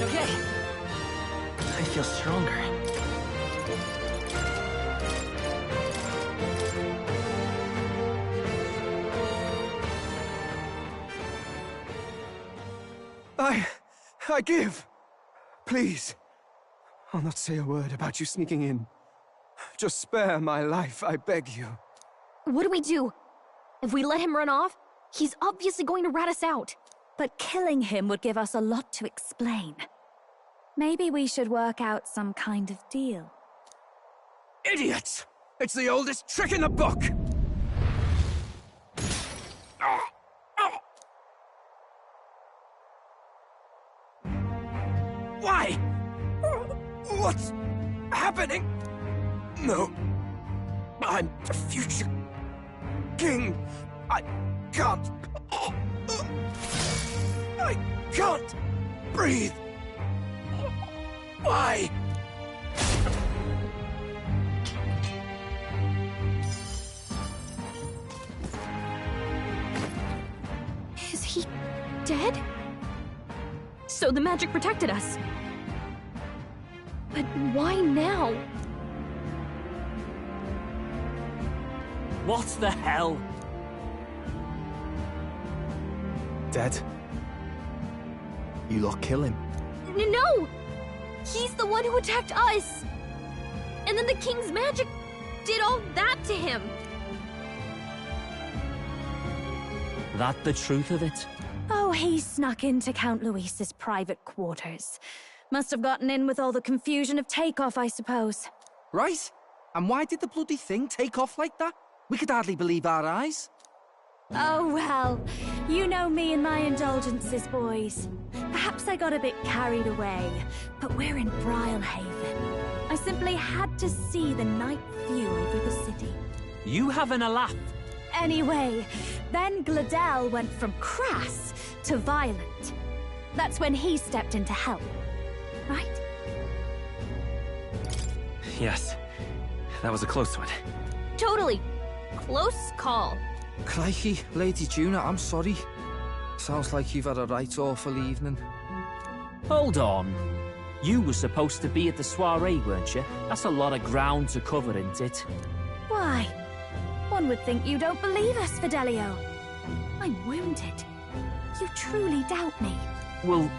Okay. I feel stronger. I give. Please. I'll not say a word about you sneaking in. Just spare my life, I beg you. What do we do? If we let him run off, he's obviously going to rat us out. But killing him would give us a lot to explain. Maybe we should work out some kind of deal. Idiots! It's the oldest trick in the book! Why? What's happening? No. I'm the future king. I can't. I can't breathe. Why? Is he dead? So the magic protected us. But why now? What the hell? Dead? You lot kill him? No! He's the one who attacked us! And then the king's magic did all that to him? That the truth of it? Oh, he snuck into Count Luis's private quarters. Must have gotten in with all the confusion of takeoff, I suppose. Right? And why did the bloody thing take off like that? We could hardly believe our eyes. Oh, well, you know me and my indulgences, boys. Perhaps I got a bit carried away, but we're in Brilehaven. I simply had to see the night view over the city. You having a laugh? Anyway, then Gladel went from crass to violent. That's when he stepped in to help, right? Yes, that was a close one. Totally. Close call. Crikey, Lady Juna, I'm sorry. Sounds like you've had a right awful evening. Hold on. You were supposed to be at the soiree, weren't you? That's a lot of ground to cover, isn't it? Why? One would think you don't believe us, Fidelio. I'm wounded. You truly doubt me. Well,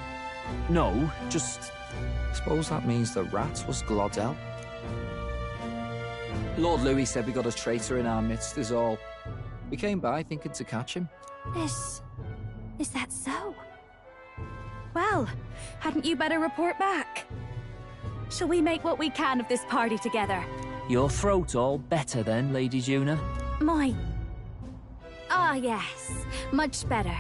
no, just... Suppose that means the rat was Glodell. Lord Louis said we got a traitor in our midst is all. We came by thinking to catch him. Is that so? Well, hadn't you better report back? Shall we make what we can of this party together? Your throat all better then, Lady Juna? Yes, much better.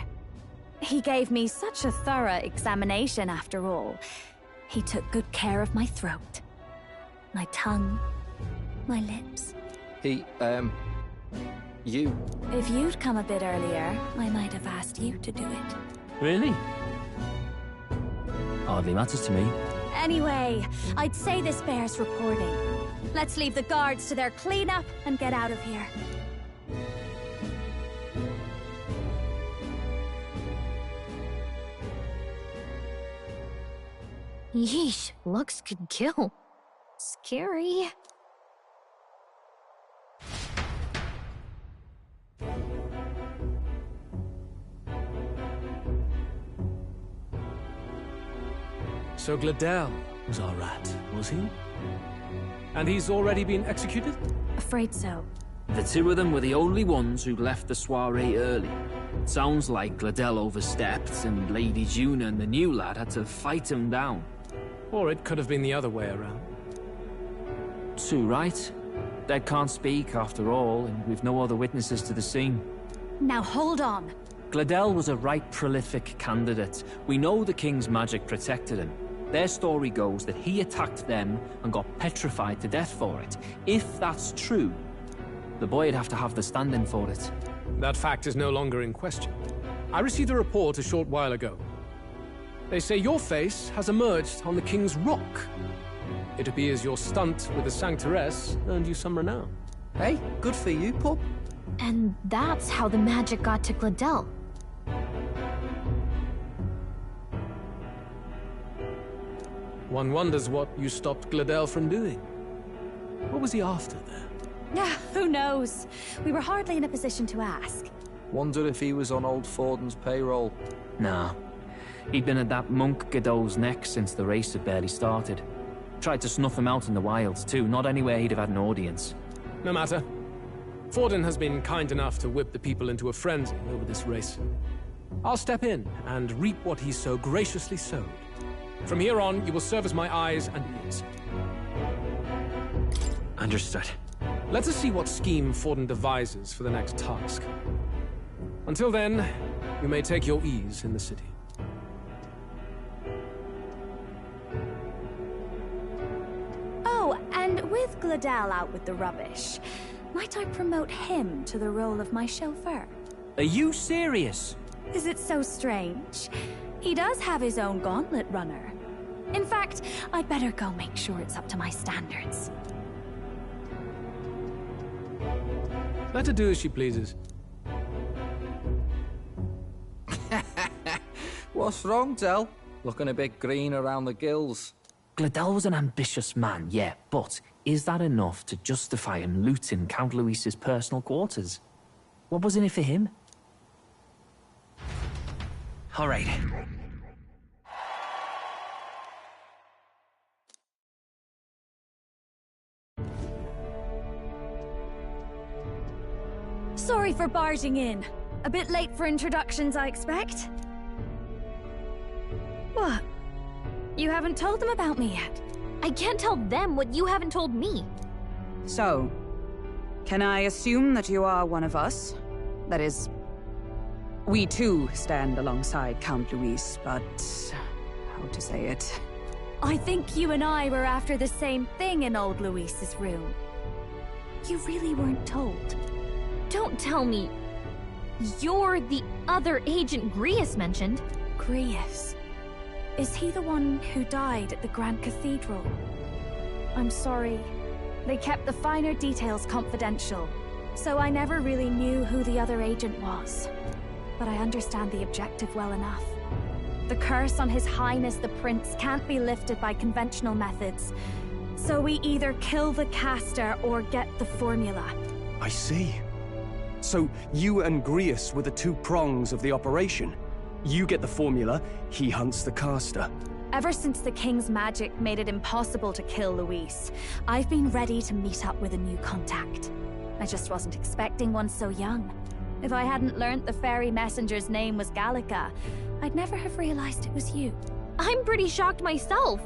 He gave me such a thorough examination after all. He took good care of my throat, my tongue, my lips. You? If you'd come a bit earlier, I might have asked you to do it. Really? Hardly matters to me. Anyway, I'd say this bears reporting. Let's leave the guards to their cleanup and get out of here. Yeesh, looks could kill. Scary. So Gladel was our rat, was he? And he's already been executed? Afraid so. The two of them were the only ones who left the soiree early. Sounds like Gladel overstepped, and Lady Juna and the new lad had to fight him down. Or it could have been the other way around. Too right. Dead can't speak, after all, and we've no other witnesses to the scene. Now hold on. Gladel was a right prolific candidate. We know the king's magic protected him. Their story goes that he attacked them and got petrified to death for it. If that's true, the boy'd have to have the stand-in for it. That fact is no longer in question. I received a report a short while ago. They say your face has emerged on the King's Rock. It appears your stunt with the Sanctoress earned you some renown. Hey, good for you, pup. And that's how the magic got to Gladel. One wonders what you stopped Gladel from doing. What was he after there? Who knows? We were hardly in a position to ask. Wonder if he was on old Forden's payroll. Nah. He'd been at that monk Godot's neck since the race had barely started. Tried to snuff him out in the wilds too, not anywhere he'd have had an audience. No matter. Forden has been kind enough to whip the people into a frenzy over this race. I'll step in and reap what he so graciously sowed. From here on, you will serve as my eyes and ears. Understood. Let us see what scheme Forden devises for the next task. Until then, you may take your ease in the city. Oh, and with Gladel out with the rubbish, might I promote him to the role of my chauffeur? Are you serious? Is it so strange? He does have his own gauntlet runner. In fact, I'd better go make sure it's up to my standards. Let her do as she pleases. What's wrong, Del? Looking a bit green around the gills. Gladel was an ambitious man, yeah, but is that enough to justify him looting Count Luis's personal quarters? What was in it for him? All right. Sorry for barging in. A bit late for introductions, I expect. What? You haven't told them about me yet? I can't tell them what you haven't told me. So, can I assume that you are one of us? That is, we too stand alongside Count Luis, but how to say it? I think you and I were after the same thing in old Luis's room. You really weren't told. Don't tell me. You're the other agent Grius mentioned. Grius? Is he the one who died at the Grand Cathedral? I'm sorry. They kept the finer details confidential, so I never really knew who the other agent was. But I understand the objective well enough. The curse on His Highness the Prince can't be lifted by conventional methods, so we either kill the caster or get the formula. I see. So you and Grius were the two prongs of the operation. You get the formula, he hunts the caster. Ever since the King's magic made it impossible to kill Luis, I've been ready to meet up with a new contact. I just wasn't expecting one so young. If I hadn't learnt the fairy messenger's name was Gallica, I'd never have realized it was you. I'm pretty shocked myself.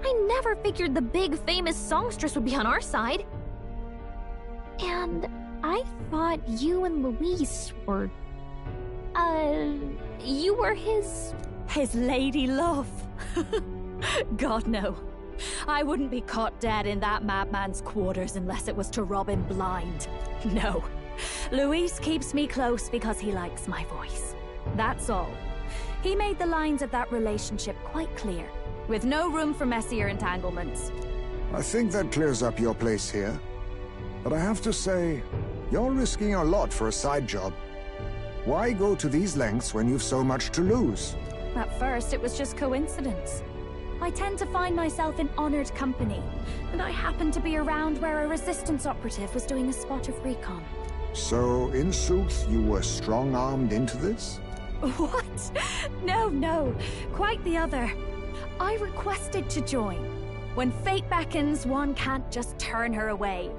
I never figured the big famous songstress would be on our side. And I thought you and Luis were... you were his lady love. God, no. I wouldn't be caught dead in that madman's quarters unless it was to rob him blind. No. Luis keeps me close because he likes my voice. That's all. He made the lines of that relationship quite clear, with no room for messier entanglements. I think that clears up your place here. But I have to say, you're risking a lot for a side job. Why go to these lengths when you've so much to lose? At first, it was just coincidence. I tend to find myself in honored company, and I happened to be around where a resistance operative was doing a spot of recon. So, in sooth, you were strong-armed into this? What? No. Quite the other. I requested to join. When fate beckons, one can't just turn her away.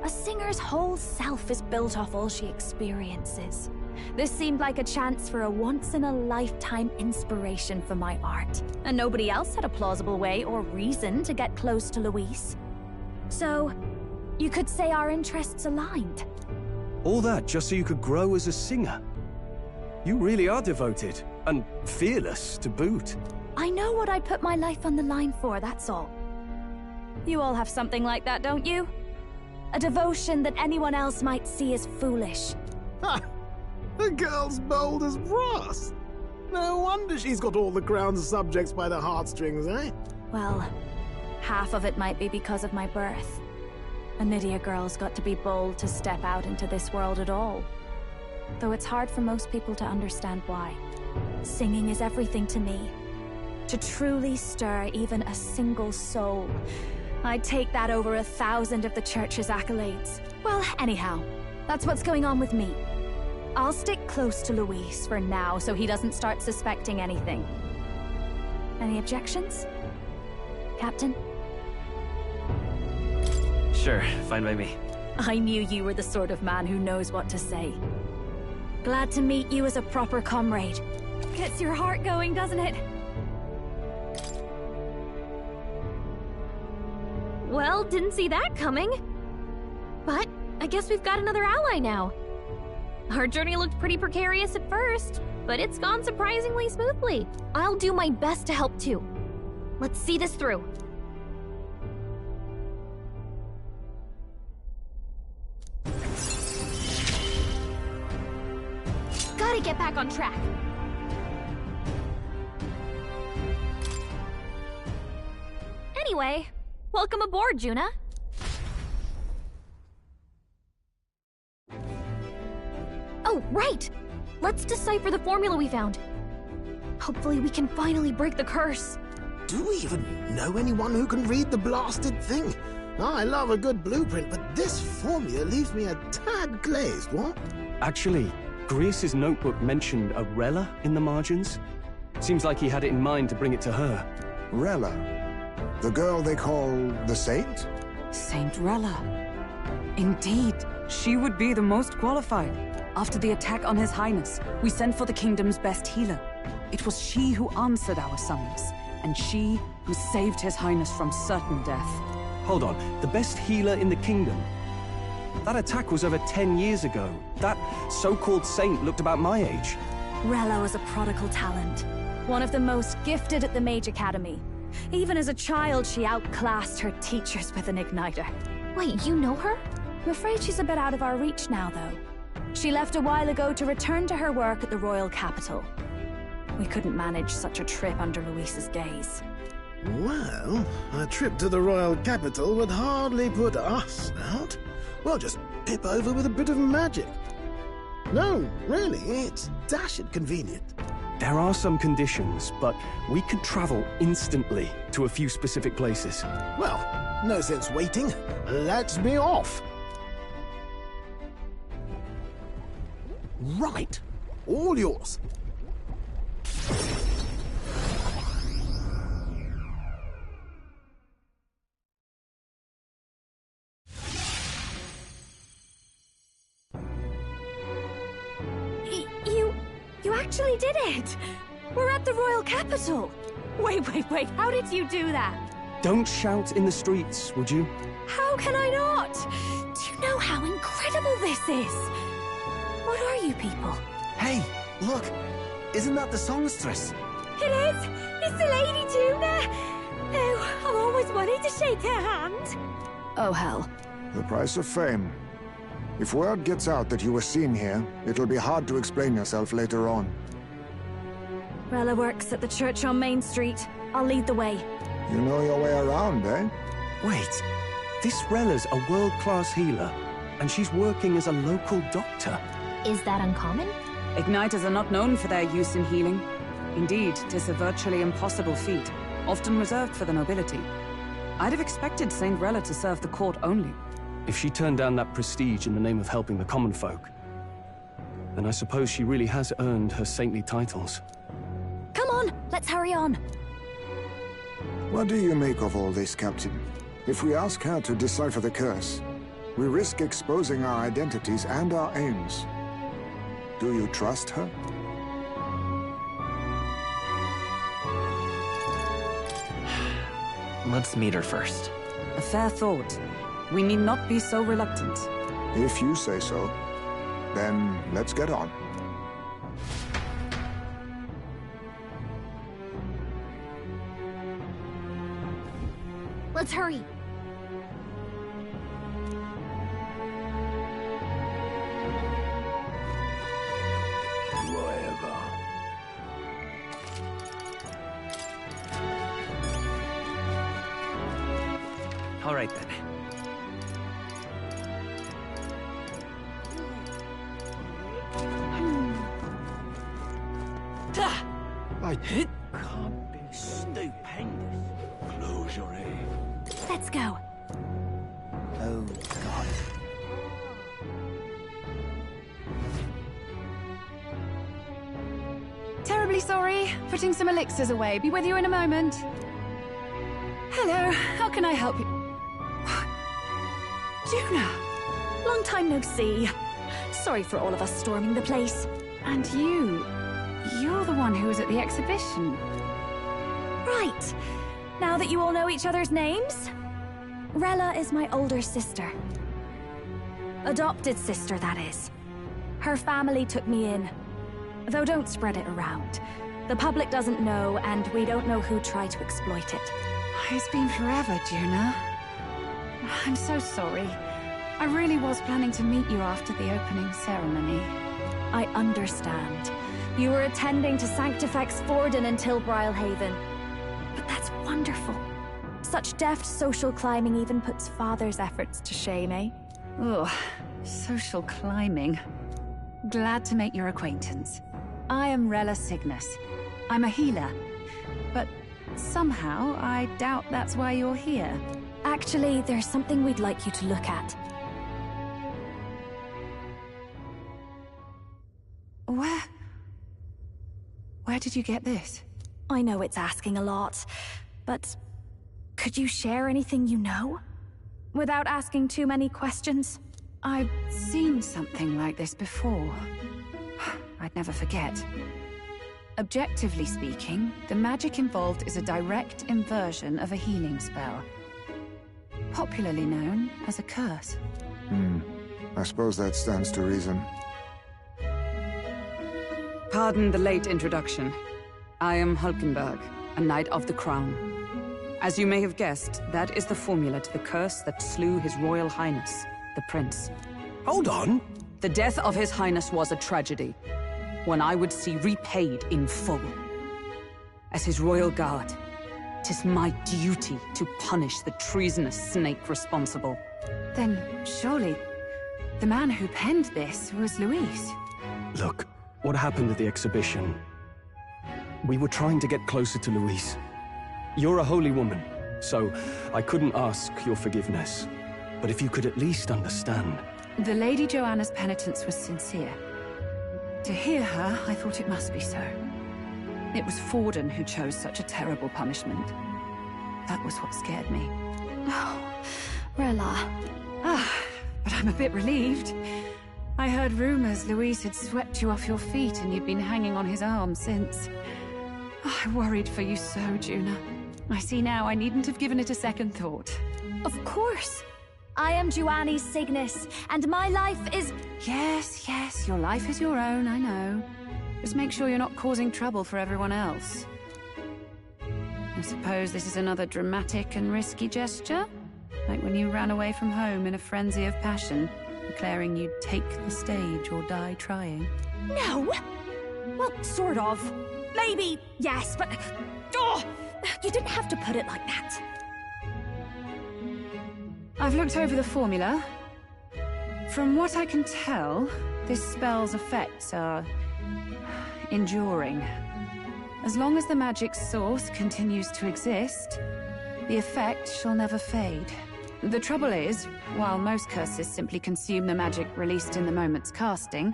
A singer's whole self is built off all she experiences. This seemed like a chance for a once-in-a-lifetime inspiration for my art. And nobody else had a plausible way or reason to get close to Luis. So, you could say our interests aligned. All that just so you could grow as a singer? You really are devoted, and fearless to boot. I know what I'd put my life on the line for, that's all. You all have something like that, don't you? A devotion that anyone else might see as foolish. Ha! The girl's bold as brass. No wonder she's got all the crown's subjects by the heartstrings, eh? Well, half of it might be because of my birth. A Nydia girl's got to be bold to step out into this world at all. Though it's hard for most people to understand why. Singing is everything to me. To truly stir even a single soul, I'd take that over 1,000 of the church's accolades. Well, anyhow, that's what's going on with me. I'll stick close to Luis for now so he doesn't start suspecting anything. Any objections? Captain? Sure, fine by me. I knew you were the sort of man who knows what to say. Glad to meet you as a proper comrade. Gets your heart going, doesn't it? Well, didn't see that coming. But I guess we've got another ally now. Our journey looked pretty precarious at first, but it's gone surprisingly smoothly. I'll do my best to help too. Let's see this through. Gotta get back on track. Anyway, welcome aboard, Juna. Oh, right! Let's decipher the formula we found. Hopefully we can finally break the curse. Do we even know anyone who can read the blasted thing? I love a good blueprint, but this formula leaves me a tad glazed, what? Actually, Grius's notebook mentioned a Rella in the margins. Seems like he had it in mind to bring it to her. Rella? The girl they call the Saint? Saint Rella. Indeed. She would be the most qualified. After the attack on His Highness, we sent for the kingdom's best healer. It was she who answered our summons, and she who saved His Highness from certain death. Hold on, the best healer in the kingdom? That attack was over 10 years ago. That so-called saint looked about my age. Rella was a prodigal talent. One of the most gifted at the Mage Academy. Even as a child, she outclassed her teachers with an igniter. Wait, you know her? I'm afraid she's a bit out of our reach now, though. She left a while ago to return to her work at the royal capital. We couldn't manage such a trip under Luis's gaze. Well, a trip to the royal capital would hardly put us out. We'll just pip over with a bit of magic. No, really, it's dashed convenient. There are some conditions, but we could travel instantly to a few specific places. Well, no sense waiting. Let's be off. Right. All yours. You actually did it! We're at the royal capital! Wait, how did you do that? Don't shout in the streets, would you? How can I not? Do you know how incredible this is? What are you people? Hey, look! Isn't that the songstress? It is! It's the Lady Tuna! Oh, I've always wanted to shake her hand! Oh, hell. The price of fame. If word gets out that you were seen here, it'll be hard to explain yourself later on. Rella works at the church on Main Street. I'll lead the way. You know your way around, eh? Wait, this Rella's a world-class healer, and she's working as a local doctor. Is that uncommon? Igniters are not known for their use in healing. Indeed, 'tis a virtually impossible feat, often reserved for the nobility. I'd have expected Saint Rella to serve the court only. If she turned down that prestige in the name of helping the common folk, then I suppose she really has earned her saintly titles. Come on, let's hurry on. What do you make of all this, Captain? If we ask her to decipher the curse, we risk exposing our identities and our aims. Do you trust her? Let's meet her first. A fair thought. We need not be so reluctant. If you say so, then let's get on. Let's hurry. All right, then. Can't be stupendous. Close your eyes. Let's go. Oh, God. Terribly sorry. Putting some elixirs away. Be with you in a moment. Hello. How can I help you? Juna! Long time no see. Sorry for all of us storming the place. And you're the one who was at the exhibition. Right. Now that you all know each other's names, Rella is my older sister. Adopted sister, that is. Her family took me in. Though don't spread it around. The public doesn't know, and we don't know who tried to exploit it. It's been forever, Juna. I'm so sorry. I really was planning to meet you after the opening ceremony. I understand. You were attending to Sanctifex Forden until Brylehaven. But that's wonderful. Such deft social climbing even puts father's efforts to shame, eh? Ugh, social climbing. Glad to make your acquaintance. I am Rella Cygnus. I'm a healer. But somehow, I doubt that's why you're here. Actually, there's something we'd like you to look at. Where did you get this? I know it's asking a lot, but could you share anything you know? Without asking too many questions? I've seen something like this before. I'd never forget. Objectively speaking, the magic involved is a direct inversion of a healing spell. Popularly known as a curse. I suppose that stands to reason. Pardon the late introduction. I am Hulkenberg, a Knight of the Crown. As you may have guessed, that is the formula to the curse that slew His Royal Highness, the Prince. Hold on. The death of His Highness was a tragedy, one I would see repaid in full. As his royal guard, 'tis my duty to punish the treasonous snake responsible. Then, surely, the man who penned this was Luis. Look, what happened at the exhibition? We were trying to get closer to Luis. You're a holy woman, so I couldn't ask your forgiveness. But if you could at least understand. The Lady Joanna's penitence was sincere. To hear her, I thought it must be so. It was Forden who chose such a terrible punishment. That was what scared me. Oh, Rella. But I'm a bit relieved. I heard rumors Luis had swept you off your feet and you'd been hanging on his arm since. I worried for you so, Juna. I see now I needn't have given it a second thought. Of course. I am Juani's Cygnus, and my life is... Yes, your life is your own, I know. Just make sure you're not causing trouble for everyone else. I suppose this is another dramatic and risky gesture? Like when you ran away from home in a frenzy of passion, declaring you'd take the stage or die trying. No! Well, sort of. Maybe, yes, but... Oh! You didn't have to put it like that. I've looked over the formula. From what I can tell, this spell's effects are... enduring. As long as the magic's source continues to exist, the effect shall never fade. The trouble is, while most curses simply consume the magic released in the moment's casting,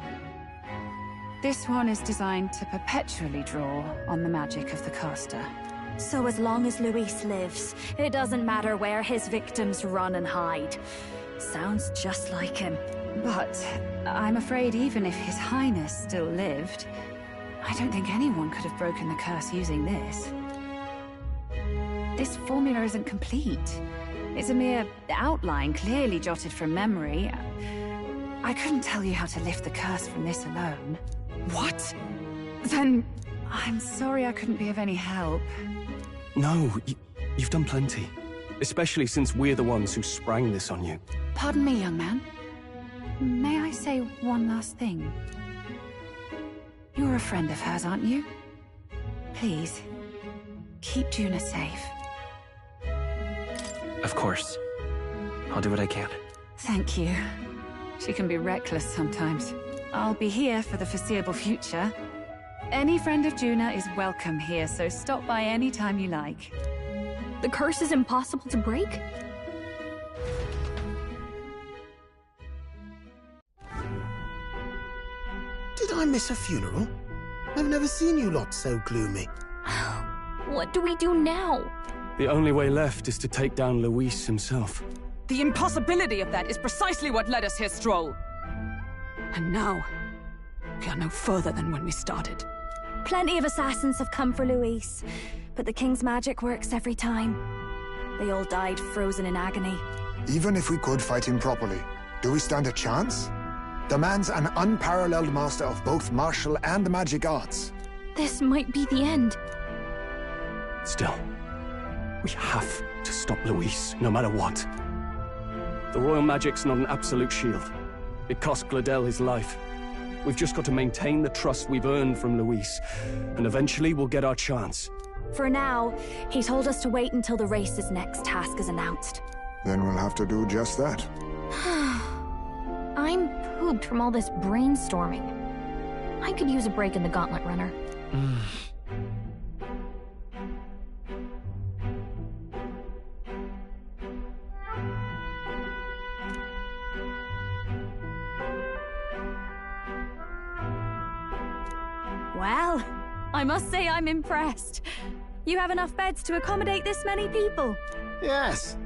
this one is designed to perpetually draw on the magic of the caster. So as long as Luis lives, it doesn't matter where his victims run and hide. Sounds just like him. But I'm afraid even if His Highness still lived, I don't think anyone could have broken the curse using this. This formula isn't complete. It's a mere outline, clearly jotted from memory. I couldn't tell you how to lift the curse from this alone. What? Then I'm sorry I couldn't be of any help. No, you've done plenty. Especially since we're the ones who sprang this on you. Pardon me, young man. May I say one last thing? You're a friend of hers, aren't you? Please, keep Juna safe. Of course. I'll do what I can. Thank you. She can be reckless sometimes. I'll be here for the foreseeable future. Any friend of Juna is welcome here, so stop by any time you like. The curse is impossible to break? Did I miss a funeral? I've never seen you lot so gloomy. What do we do now? The only way left is to take down Luis himself. The impossibility of that is precisely what led us here, Stroll. And now, we are no further than when we started. Plenty of assassins have come for Luis, but the King's magic works every time. They all died frozen in agony. Even if we could fight him properly, do we stand a chance? The man's an unparalleled master of both martial and magic arts. This might be the end. Still, we have to stop Luis, no matter what. The royal magic's not an absolute shield. It cost Gladel his life. We've just got to maintain the trust we've earned from Luis, and eventually we'll get our chance. For now, he told us to wait until the race's next task is announced. Then we'll have to do just that. I'm pooped from all this brainstorming. I could use a break in the Gauntlet Runner. Well, I must say I'm impressed. You have enough beds to accommodate this many people. Yes,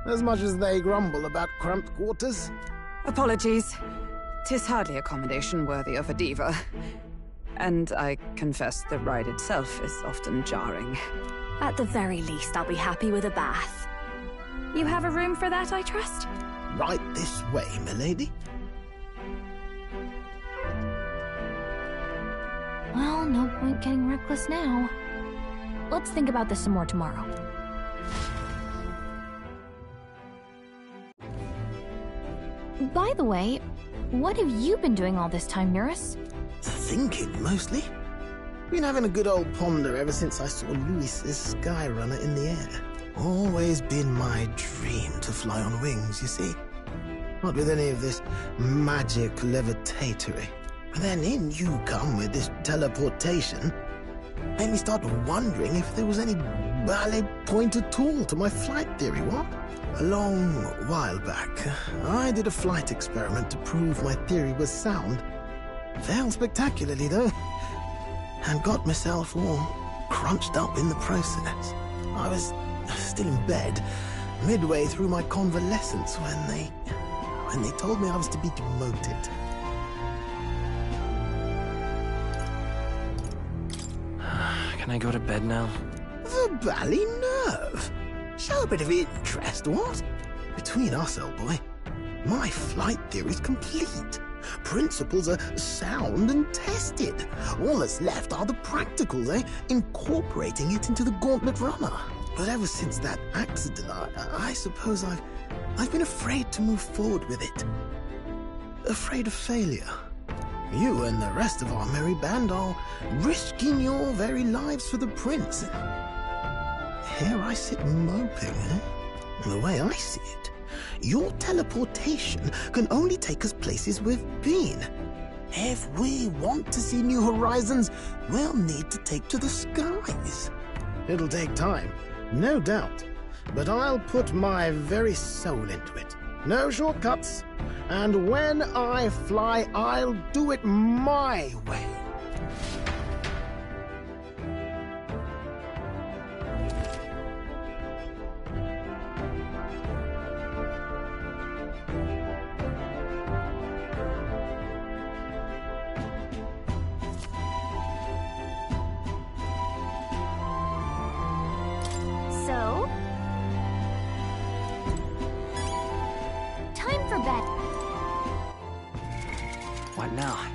as much as they grumble about cramped quarters. Apologies. 'Tis hardly accommodation worthy of a diva. And I confess the ride itself is often jarring. At the very least, I'll be happy with a bath. You have a room for that, I trust? Right this way, milady. Well, no point getting reckless now. Let's think about this some more tomorrow. By the way, what have you been doing all this time, Eurus? Thinking, mostly. Been having a good old ponder ever since I saw Louis's Skyrunner in the air. Always been my dream to fly on wings, you see. Not with any of this magic levitatory. But then in you come with this teleportation. Made me start wondering if there was any valid point at all to my flight theory, what? A long while back, I did a flight experiment to prove my theory was sound. Failed spectacularly, though, and got myself all crunched up in the process. I was still in bed, midway through my convalescence, when they told me I was to be demoted. Can I go to bed now? The bally nerve! Show a bit of interest, what? Between us, old boy, my flight theory's complete. Principles are sound and tested. All that's left are the practicals, incorporating it into the gauntlet runner. But ever since that accident, I suppose I've been afraid to move forward with it. Afraid of failure. You and the rest of our merry band are risking your very lives for the prince. Here I sit moping, The way I see it, your teleportation can only take us places we've been. If we want to see new horizons, we'll need to take to the skies. It'll take time, no doubt, but I'll put my very soul into it. No shortcuts. And when I fly, I'll do it my way. So, time for bed. What now?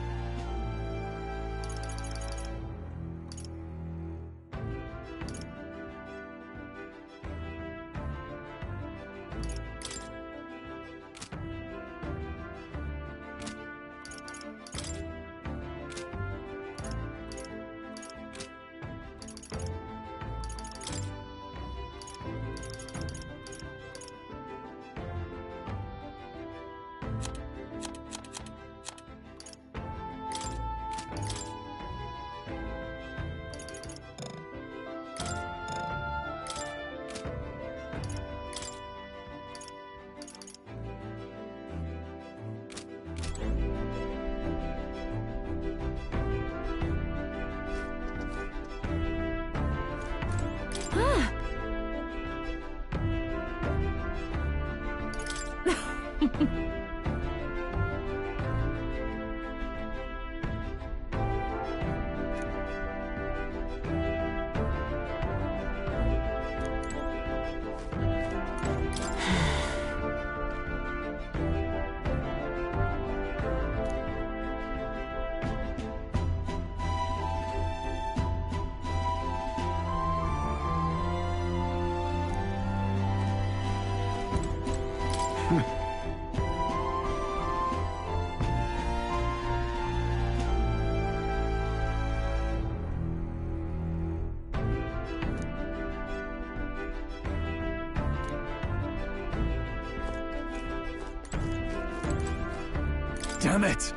Damn it!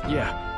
Yeah.